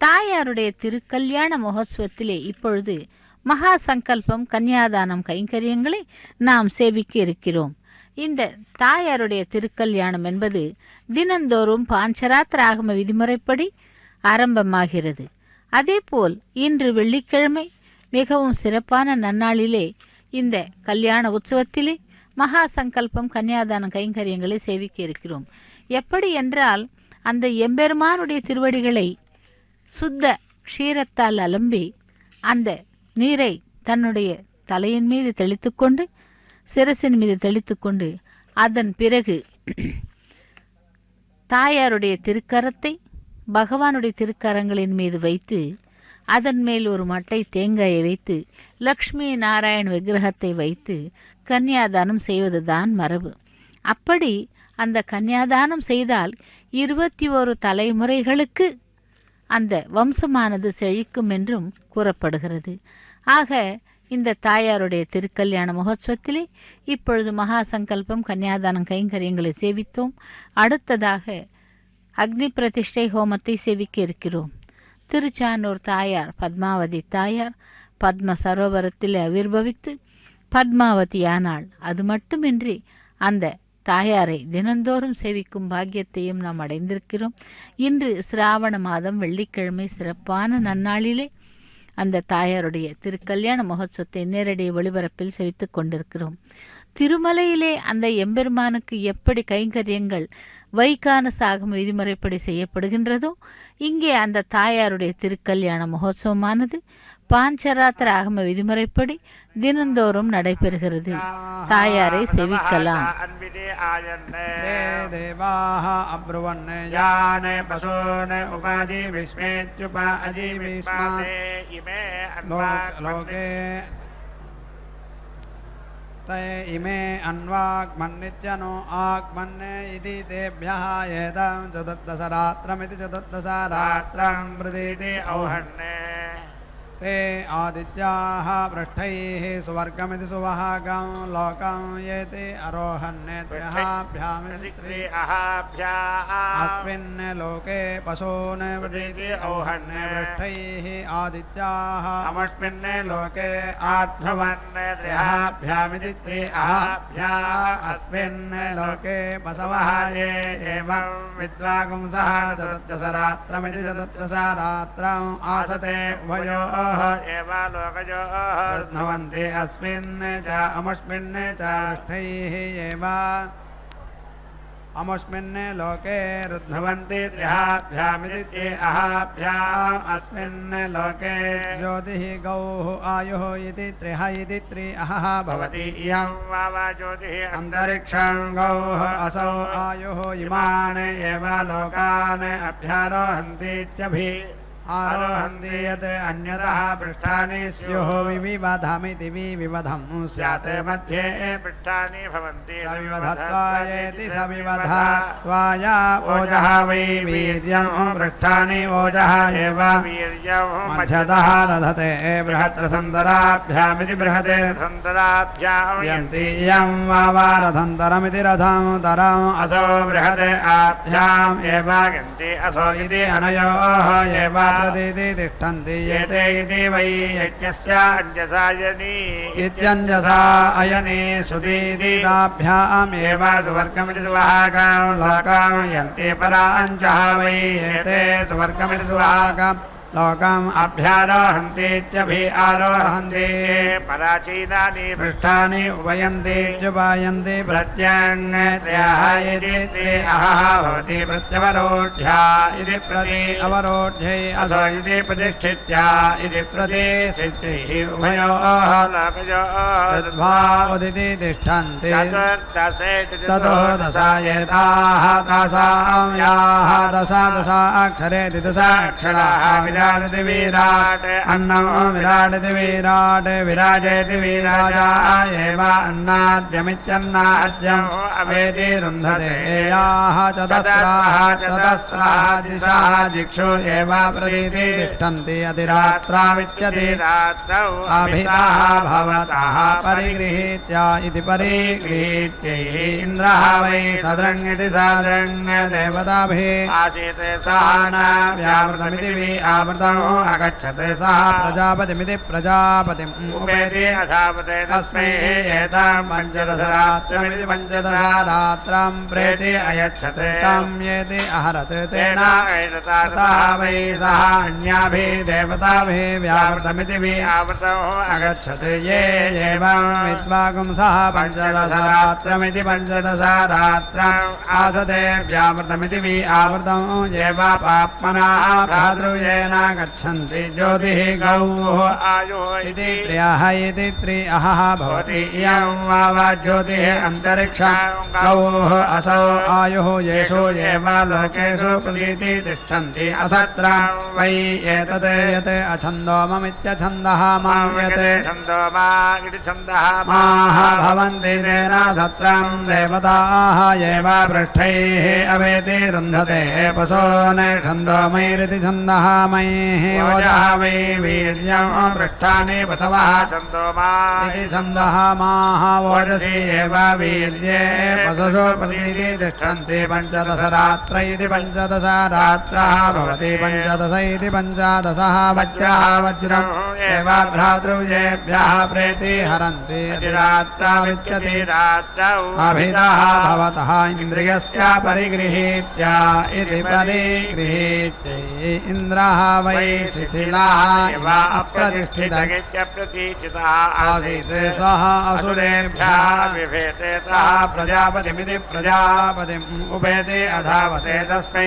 தாயாருடைய திருக்கல்யாண மகோத்சவத்திலே இப்பொழுது மகா சங்கல்பம் கன்னியாதானம் கைங்கரியங்களை நாம் சேவிக்க இருக்கிறோம். இந்த தாயாருடைய திருக்கல்யாணம் என்பது தினந்தோறும் பாஞ்சராத்திர ஆகம விதிமுறைப்படி ஆரம்பமாகிறது. அதேபோல் இன்று வெள்ளிக்கிழமை மிகவும் சிறப்பான நன்னாளிலே இந்த கல்யாண உற்சவத்திலே மகா சங்கல்பம் கன்னியாதானம் கைங்கரியங்களை சேவிக்க இருக்கிறோம். எப்படி என்றால், அந்த எம்பெருமானுடைய திருவடிகளை சுத்த க்ஷீரத்தால் அலம்பி அந்த நீரை தன்னுடைய தலையின் மீது தெளித்துக்கொண்டு, சிரசின் மீது தெளித்துக்கொண்டு, அதன் பிறகு தாயாருடைய திருக்கரத்தை பகவானுடைய திருக்கரங்களின் மீது வைத்து, அதன் மேல் ஒரு மட்டை தேங்காயை வைத்து, லக்ஷ்மி நாராயண் விக்கிரகத்தை வைத்து கன்னியாதானம் செய்வதுதான் மரபு. அப்படி அந்த கன்னியாதானம் செய்தால் 21 தலைமுறைகளுக்கு அந்த வம்சமானது செழிக்கும் என்றும் கூறப்படுகிறது. ஆக இந்த தாயாருடைய திருக்கல்யாண மகோத்சவத்திலே இப்பொழுது மகா சங்கல்பம் கன்னியாதானம் கைங்கரியங்களை சேவித்தோம். அடுத்ததாக அக்னி பிரதிஷ்டை ஹோமத்தை சேவிக்க இருக்கிறோம். திருச்சானூர் தாயார் பத்மாவதி தாயார் பத்ம சரோவரத்தில் ஆவிர்பவித்து பத்மாவதியானாள். அது மட்டுமின்றி அந்த தாயாரை தினந்தோறும் சேவிக்கும் பாக்கியத்தையும் நாம் அடைந்திருக்கிறோம். இன்று சிராவண மாதம் வெள்ளிக்கிழமை சிறப்பான நன்னாளிலே அந்த தாயாருடைய திருக்கல்யாண மகோத்சவத்தை நேரடி ஒளிபரப்பில் சேவித்து கொண்டிருக்கிறோம். திருமலையிலே அந்த எம்பெருமானுக்கு எப்படி கைங்கரியங்கள் வைகான சாகம் விதிமுறைப்படி செய்யப்படுகின்றதோ, இங்கே அந்த தாயாருடைய திருக்கல்யாண மகோத்சவமானது பாஞ்சராத்திர ஆகம விதிமுறைப்படி தினந்தோறும் நடைபெறுகிறது. தாயாரை செவிக்கலாம். इमे अन्वाग्मन्नित्यनो आग्मन्ने इति तेभ्यः एतं चतुर्दशरात्रमिति चतुर्दशरात्रं प्रतीति औहन्ने ते आदित्याः पृष्ठैः सुवर्गमिति सुवहागं लोकं येति आरोहन्ने त्र्यःभ्यामिति अस्मिन् लोके पशून् प्रतीति औहन्ने पृष्ठैः आदित्याः अमस्मिन् लोके आध्वन्ने त्र्यःभ्यामिति त्रिअःभ्या अस्मिन् लोके पशवः ये एवं विद्वागुंसः चतुर्दशरात्रमिति चतुर्दशरात्रम् आसते उभयोः रत्नवन्ते अस्मिन् च अमुष्मिन् च पृष्ठैः एव अमुष्मिन् लोके रुध्नवन्ति त्र्यःभ्यामिति त्रिअःभ्याम् अस्मिन् लोके ज्योतिः गौः आयुः इति त्रिः इति त्रिअः भवति इयं वावा ज्योतिः अन्तरिक्षं गौः असौ आयुः इमान् एव लोकान् अभ्यारोहन्तीत्यभि आरोहन्ति यत् अन्यतः पृष्ठानि स्युः विविधमिति विविधं स्यात् मध्ये पृष्ठानि भवन्ति सविवधत्वायेति सविवधत्वाय ओजः वै वीर्यं पृष्ठानि ओजः एव वीर्यं मध्यतः दधते बृहत्रथन्तराभ्यामिति बृहते रथन्तराभ्यां यन्ति इयं वावा रथन्तरमिति रथं तरम् असौ बृहते आभ्याम् एव यन्ति असौ इति अनयोः एव प्रतीति तिष्ठन्ति येते इति वै यज्ञस्य अञ्जसायनी इत्यञ्जसा अयने सुदीति ताभ्याम् एव सुवर्गमिति सुवहागां लोकां यन्ति पराञ्चः वै एते सुवर्गमिति सुवहागां लोकम् अभ्यारोहन्तीत्यभि आरोहन्ति पराचीनानि पृष्ठानि उपयन्ति जुपायन्ति प्रत्यङ्त्रयः इति त्रिअः भवति प्रत्यवरोढ्या इति प्रति अवरोढ्यै अथो इति प्रतिष्ठित्या इति प्रतिष्ठितिः उभयोः तद्भावदिति तिष्ठन्ति चतुर्दश एताः तासां याः दश अक्षरेति दश अक्षराः विराजति विराट अन्नं विराजति विराट विराजयति विराजा एव अन्नाद्यमित्यन्नाद्यम् अवेति रुन्धते याः चतस्राः दिशाः दिक्षु एव प्रतीति तिष्ठन्ति अधिरात्रावित्यति अभिताः भवतः परिगृहीत्या इति परिगृहीत्यैः इन्द्रः वै सदृङ् इति सदृङ् देवताभिः आसीत् सा न व्यावृतमिति व्यावृतम् अगच्छते सः प्रजापतिमिति प्रजापतिम् उपेति अधावते तस्मै एतां पञ्चदशरात्रमिति पञ्चदशरात्रां प्रेति अयच्छते तं येति अहरत् तेन तथा वै सः अन्याभिः देवताभिः व्यावृतमिति व्यावृतौ अगच्छते ये एवं विद्वागुं सः पञ्चदशरात्रमिति पञ्चदशरात्रम् आसते व्यावृतमिति व्यावृतं ये वा पाप्मनाः भ्रातृयेन गच्छन्ति ज्योतिः गौः आयुः इति त्र्यः इति त्रिअः भवति इयं वा ज्योतिः अन्तरिक्षं गौः असौ आयुः येषु ये वा लोकेषु प्रतीति तिष्ठन्ति असत्रं वै एतत् यत् अछन्दोममित्यछन्दः मां यत् माः भवन्ति तेन सत्रं देवताः ये वा पृष्ठैः अवेति रुन्धते पशो न छन्दोमैरिति छन्दः मयैः ओजः वै वीर्यं पृष्ठानि पशवः इति छन्दः माः ओजसि एव वीर्ये पशुषु प्रतीति तिष्ठन्ति पञ्चदशरात्र इति पञ्चदशरात्रः भवति पञ्चदश इति पञ्चदशः वज्रः वज्रम् एव भ्रातृव्येभ्यः प्रेति हरन्ति रात्राविच्यते अभितः भवतः इन्द्रियस्य परिगृहीत्य इति परिगृहीत्य इन्द्रः वै शिथिलः इव अप्रतिष्ठितः आसीत् सः असुरेभ्यः विभेते सः प्रजापतिमिति प्रजापतिम् उपेति अधावते तस्मै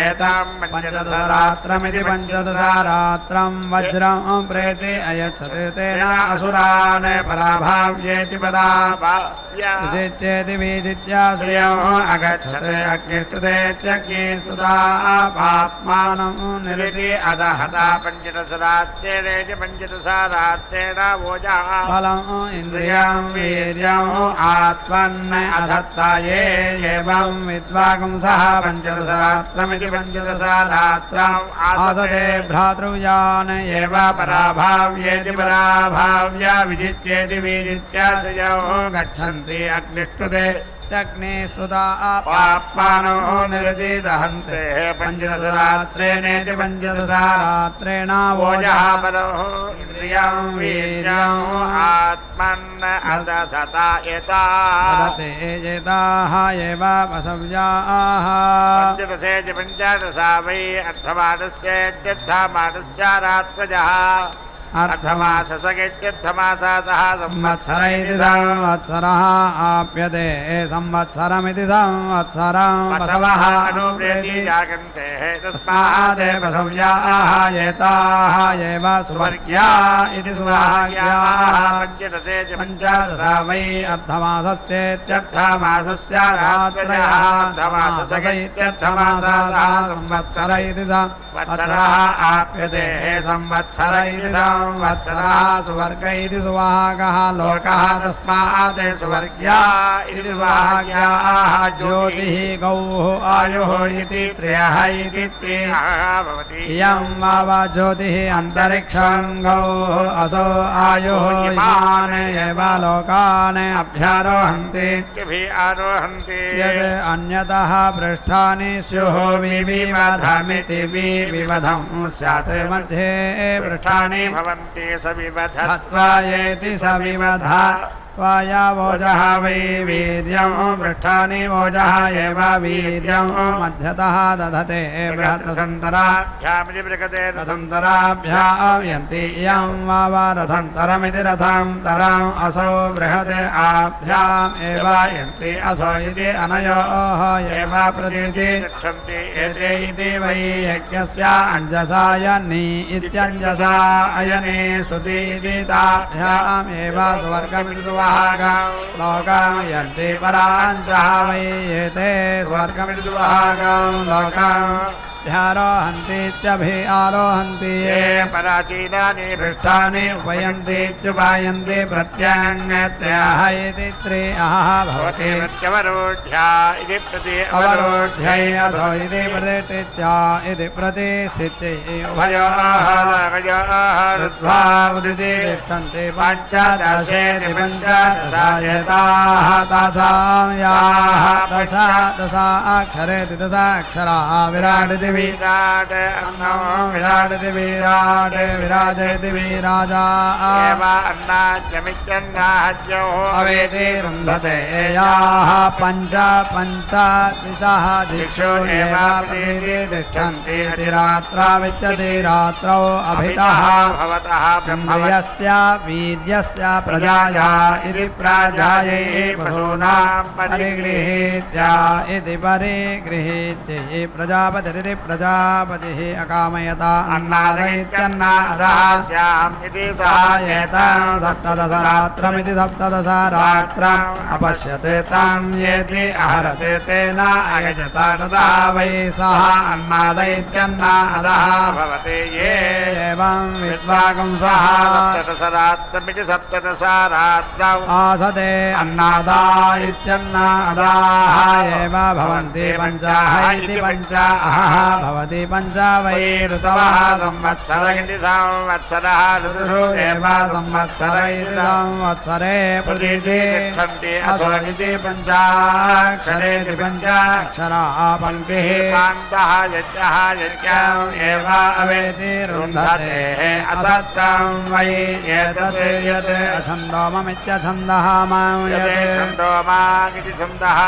एतां पञ्चदशरात्रमिति पञ्चदशरात्रं वज्रं प्रेति अयच्छत् तेन असुरान् पराभाव्येति पराभाव्येति विजित्य श्रियम् अगच्छत् अग्निष्टुते त्यग्निस्तुता पाप्मानं निरति अदहता पञ्चदशरात्रेण पञ्चदशरात्रेण ओजः फलम् इन्द्रियं वीर्यम् आत्मन् अधत्ता ये एवं विद्वागुं सः पञ्चदशरात्रमिति पञ्चदशरात्रम् आसते भ्रातृव्यान् एव पराभाव्येति पराभाव्य विजित्येति विजित्य श्रियौ गच्छन्ति अग्निष्टुते त्यग्निस्तुता पाप्मानो निरतिदहन्ते पञ्चदशरात्रेणेति पञ्चदशरात्रेण ओजः फलम् इन्द्रियं वीर्यम् आत्मन् अदधता यते एताः एव वसव्याः पञ्चदशे च पञ्चदशा वै अर्धमानस्येत्यर्धमानस्य रात्रजः अर्धमाससगेत्यर्धमासातः संवत्सर इति संवत्सरः आप्यते संवत्सरमिति संवत्सरं बसवः अनुप्रेति जागन्ते तस्मात् बसव्याः एताः एव सुवर्ग्या इति सुभाग्याः पञ्चदशे च पञ्चदशा वै अर्धमासस्येत्यर्धमासस्य रात्रयः अर्धमाससगेत्यर्धमासातः संवत्सर इति संवत्सरः आप्यते संवत्सर इति संवत्सरः सुवर्ग इति सुभागः लोकः तस्मात् सुवर्ग्या इति सुभाग्याः ज्योतिः गौः आयुः इति त्रयः इति त्रिः भवति इयं वा ज्योतिः अन्तरिक्षं गौः असौ आयुः इमान् एव लोकान् अभ्यारोहन्ति यद् अन्यतः पृष्ठानि स्युः विविधमिति विविधं स्यात् मध्ये पृष्ठानि भवन्ति सविवधत्वायेति सविवधा त्वाया वोजः वै वीर्यं पृष्ठानि वोजः एव वीर्यं मध्यतः दधते बृहत्तराभ्यामिति बृहते रथन्तराभ्यां यन्ति इयं वा रथन्तरमिति रथन्तरम् असौ बृहत् आभ्याम् एव यन्ति असौ इति अनयोः एव प्रतीति गच्छन्ति एते इति वै यज्ञस्य अञ्जसायनि इत्यञ्जसा अयने सुति इति ताभ्याम् एव स्वर्गमिति लोकं यन्ति पराञ्चः वै एते स्वर्गमिति सुभागं लोकं ध्यारोहन्तीत्यभि आरोहन्ति ये पराचीनानि पृष्ठानि उपयन्तीत्युपायन्ति प्रत्यङ्गत्याः इति त्रिअः भवति प्रत्यवरोढ्या इति प्रति अवरोढ्यै अधो इति प्रतिष्ठित्या इति प्रतिष्ठिति उभयोः ऋत्वा उदिति तिष्ठन्ति पञ्चदशेति पञ्च दशायताः तासां याः दशाक्षरेति दशाक्षराः विराडिति विराट अन्नो विराडिति विराट विराजयति विराजा एव अन्नाद्यमित्यन्नाद्यो अवेति रुन्धते याः पञ्च दिशः दिक्षु एव प्रतीति तिष्ठन्ति रात्रा विच्यते रात्रौ अभितः भवतः ब्रह्मयस्य वीर्यस्य प्रजाया इति प्राजायै पशूनां परिगृहीत्या इति परिगृहीत्यै प्रजापतिरिति प्रजापतिः अकामयता अन्नादैत्यन्नादास्याम् इति सायेतां सप्तदशरात्रमिति सप्तदशरात्रम् अपश्यते तं येति अहरते तेन अयजता तदा वै सः अन्नादैत्यन्नादः भवते ये एवं विद्वागुंसः सप्तदशरात्रमिति सप्तदशरात्रौ आसते अन्नादा इत्यन्नादाः एव भवन्ति पञ्चाः इति पञ्चाः भवति पञ्च वै ऋतवः संवत्सर इति संवत्सरः ऋतुषु एव संवत्सर इति संवत्सरे प्रतीति तिष्ठन्ति अथो इति पञ्चाक्षरेति पञ्चाक्षराः पङ्क्तिः कान्तः यज्ञः यज्ञम् एव अवेति रुन्धते असत्यं वै एतत् यत् अछन्दोममित्यछन्दः मां यत् छन्दोमानिति छन्दः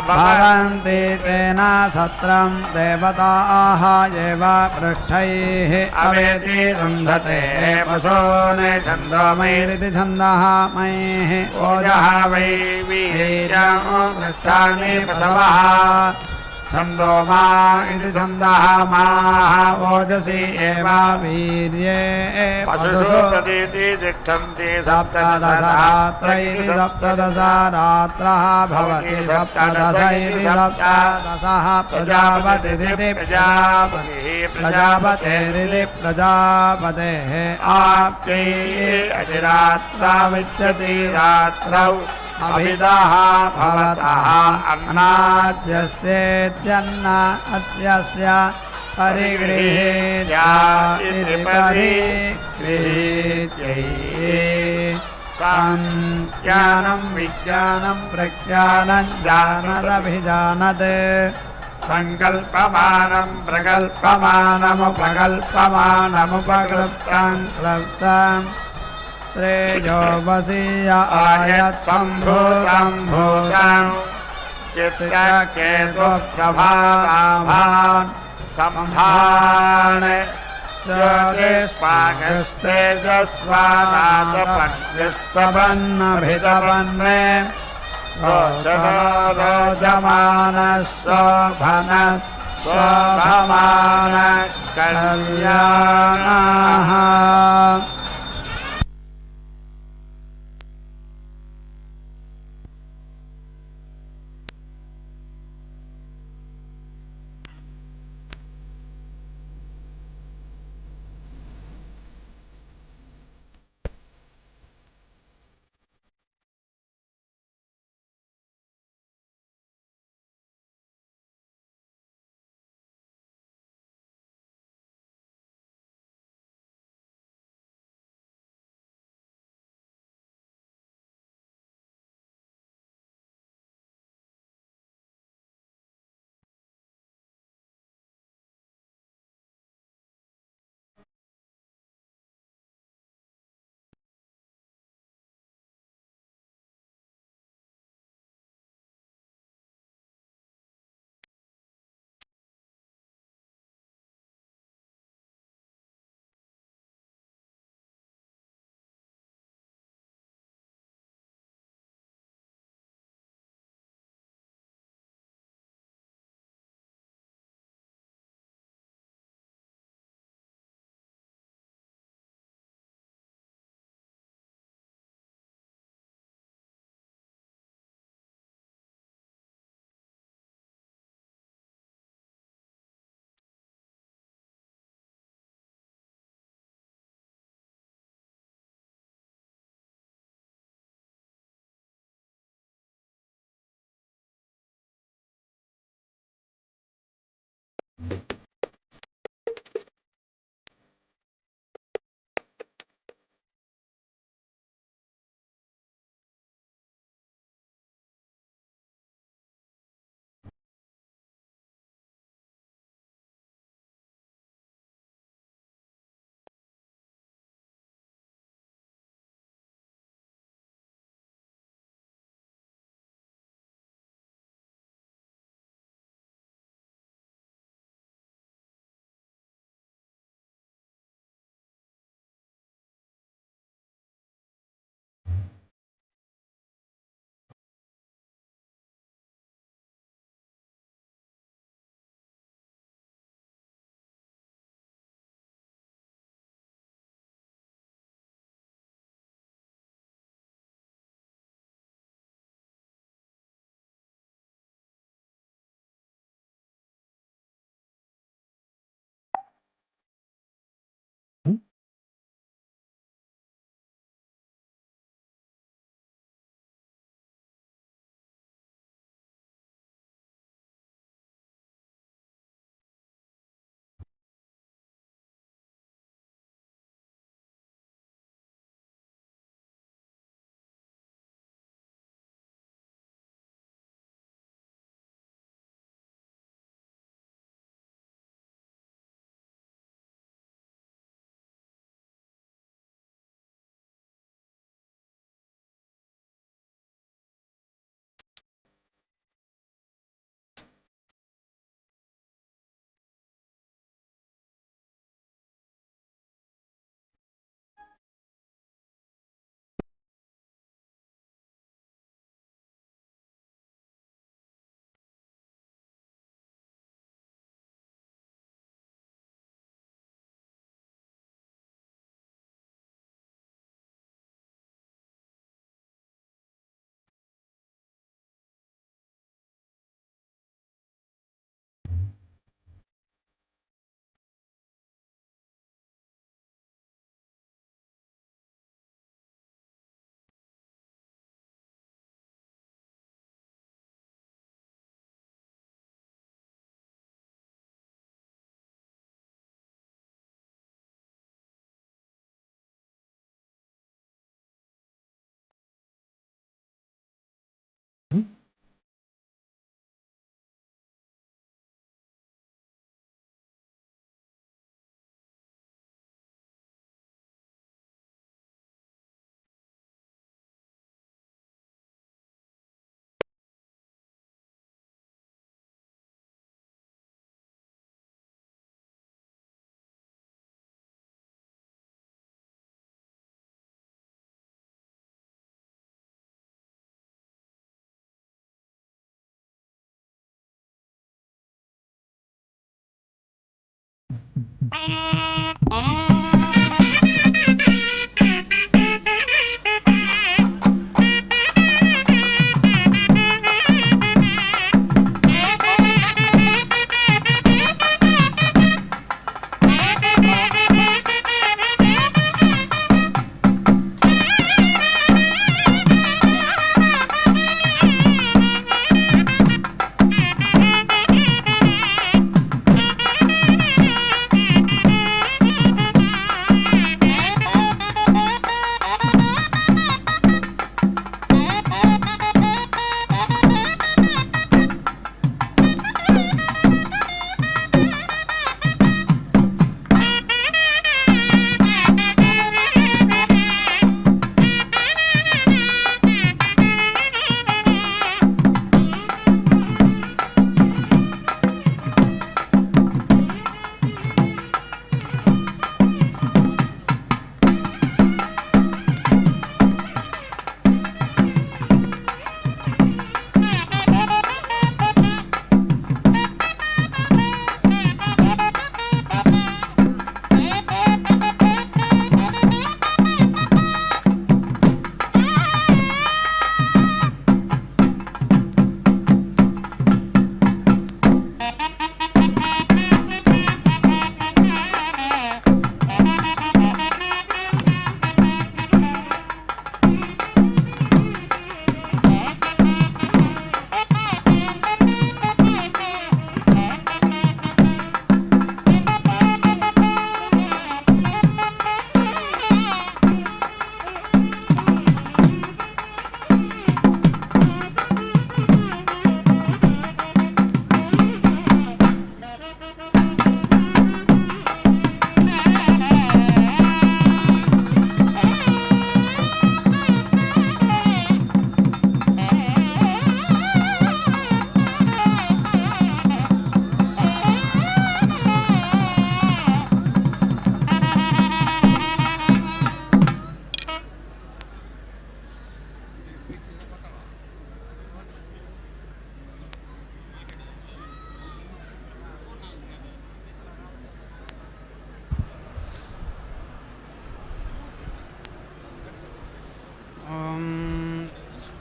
भवन्ति तेन सत्रं देवताः एव पृष्ठैः अवेति रुन्धते पशून् छन्दोमैरिति छन्दः मैः ओजः वै वीर्यं पृष्ठानि पशवः छन्दोमा इति छन्दः माः ओजसि एव वीर्ये पशुषु प्रतीति तिष्ठन्ति सप्तदशरात्र इति सप्तदशरात्रः भवति सप्तदश इति सप्तदशः प्रजापतिरिति प्रजापतेरिति प्रजापतेः आप्त्यैः अतिरात्रा विच्यति रात्रौ अभितः भवतः अन्नाद्यस्येत्यन्न अद्यस्य परिगृहीत्या इति परिगृहीत्यै ज्ञानं विज्ञानं प्रज्ञानं जानदभिजानत् सङ्कल्पमानं प्रकल्पमानमुपकल्पमानमुपक्लृप्तं क्लृप्तम् श्रेयो वसीय आयत्सम्भूतं भूतं चित्तकेतुप्रभावान् सम्भान् ज्योतिष्पाकस्तेजस्वानादपन्नभितपन्ने रोचमानः शोभमान कल्याणः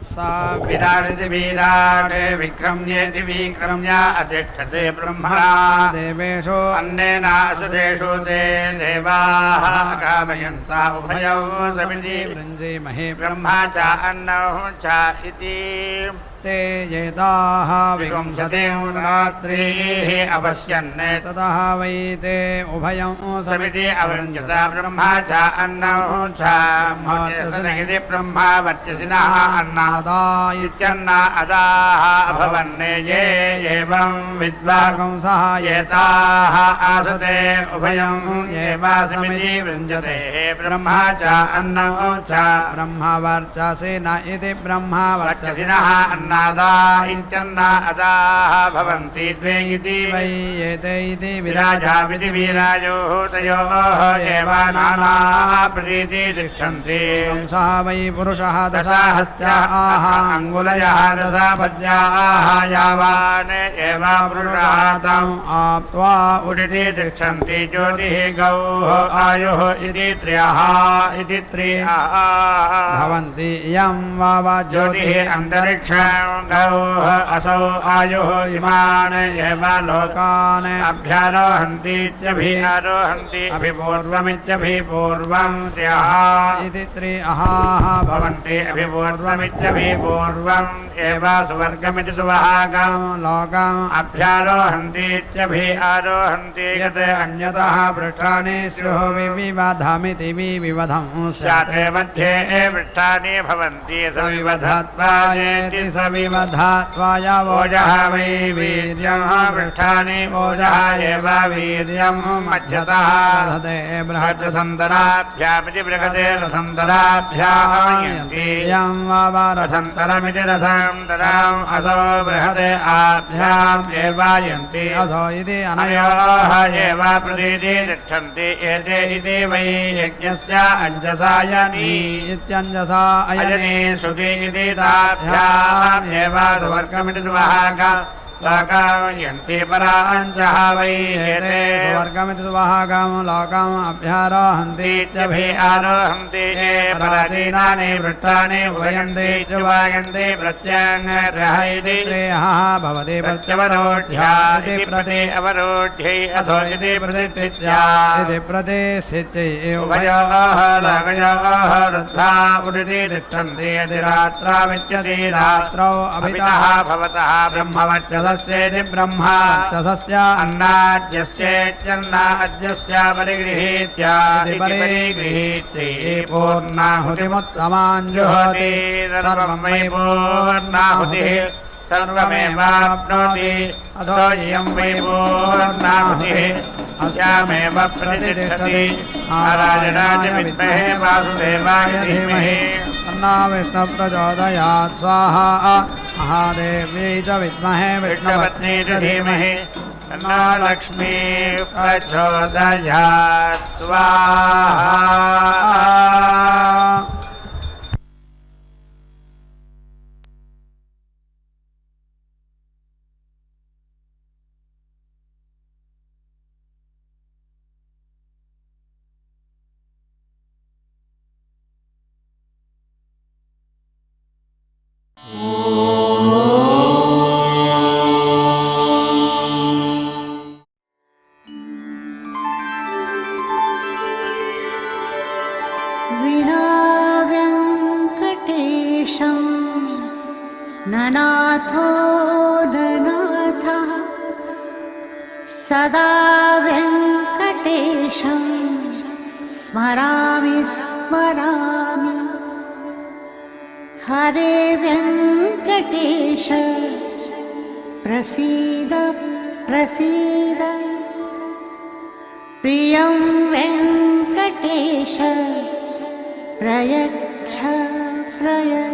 सा विराडिति विराटे विक्रम्येति विक्रम्य अतिष्ठते ब्रह्मणा देवेषु अन्नेनासुरेषु ते देवाः कामयन्ता उभयौ समिति वृञ्जीमहे ब्रह्मा च अन्नौ च इति ते येताः विगुंसते रात्रिः अपश्यन्ने ततः वै ते उभयं समिति अवृञ्जता ब्रह्मा च अन्नौ च महोत्सनहिति ब्रह्मा वर्चसिनः अन्नादा इत्यन्ना अदाः अभवन्ने ये एवं विद्वागुंसः येताः आसते उभयं एवासमिति वृञ्जते ब्रह्मा च अन्नौ च ब्रह्मा वर्चसिन इति ब्रह्मा वर्चसिनः अन्नादा इत्यन्ना अदाः भवन्ति द्वे इति वै एते इति विराजाविति विराजोः तयोः एव नाना प्रतीति तिष्ठन्ति कंसः वै पुरुषः दशाहस्त्याः अङ्गुलयः दशापद्याः यावान् एव पुरुषः तम् आप्त्वा उदिति तिष्ठन्ति ज्योतिः गौः आयुः इति त्रयः इति त्रयः भवन्ति इयं वाव ज्योतिः अन्तरिक्षं गौः असौ आयुः इमान् एव लोकान् अभ्यारोहन्तीत्यभिरोहन्ति अभिपूर्वमित्यभिपूर्वं त्रयः इति त्रयः भवन्ति अभिपूर्वमित्यभिपूर्वम् एव सुवर्गमिति सुभागं लोकम् अभ्यारोहन्तीत्यभिरोहन्ति यत् अन्यतः पृष्ठानि स्युः विविधमिति विविधं स्यात् मध्ये पृष्ठानि भवन्ति सविवधत्वायेति विवधात्वाय वोजः वै वीर्यं पृष्ठानि वोजः एव वीर्यं मध्यतः रथते बृहद्रथन्तराभ्यामिति बृहते रथन्तराभ्यायन्ति यं वाव रथन्तरमिति रथन्तराम् असो बृहते आभ्याम् एवायन्ति असो इति अनयोः एव प्रतीति तिष्ठन्ति एते इति वै यज्ञस्य अञ्जसायनी इत्यञ्जसा अयने श्रुति इति ताभ्याम् एव सुवर्गमिति सुवहागा लोकायन्ति पराञ्चः वै एते सुवर्गमिति सुवहागम् लोकम् अभ्यारोहन्ति आरोहन्ति ये पराचीनानि वृत्तानि उभयन्ति च वायन्ति प्रत्यङ्गरः इति श्रेयः भवति प्रत्यवरोढ्या इति प्रति अवरोढ्यै अथो इति प्रतिष्ठित्या इति प्रतिष्ठित्यै उभयोः लोकयोः वृद्धा उदिति तिष्ठन्ति यदि रात्राविच्यति रात्रौ अभितः भवतः ब्रह्मवच्चस ब्रह्माच्चस्य अन्नाद्यस्येत्यन्नाद्यस्य परिगृहीत्यादि परिगृहीत्यै पूर्णाहुतिमुत्तमाञ्जुहोति सर्वं वै पूर्णाहुतिः सर्वमेवाप्नोति अथो इयं वै पूर्णाहुतिः अस्यामेव प्रतिष्ठति नारायणाय विद्महे वासुदेवाय धीमहि तन्नो विष्णुः प्रचोदयात् स्वाहा महादेव्यै च विद्महे विष्णुपत्न्यै च धीमहि तन्नो लक्ष्मीः प्रचोदयात् स्वाहा। ननाथो ननाथः सदा वेङ्कटेशं स्मरामि स्मरामि हरे वेङ्कटेश प्रसीद प्रसीद प्रियं वेङ्कटेश प्रयच्छ प्रयच्छ।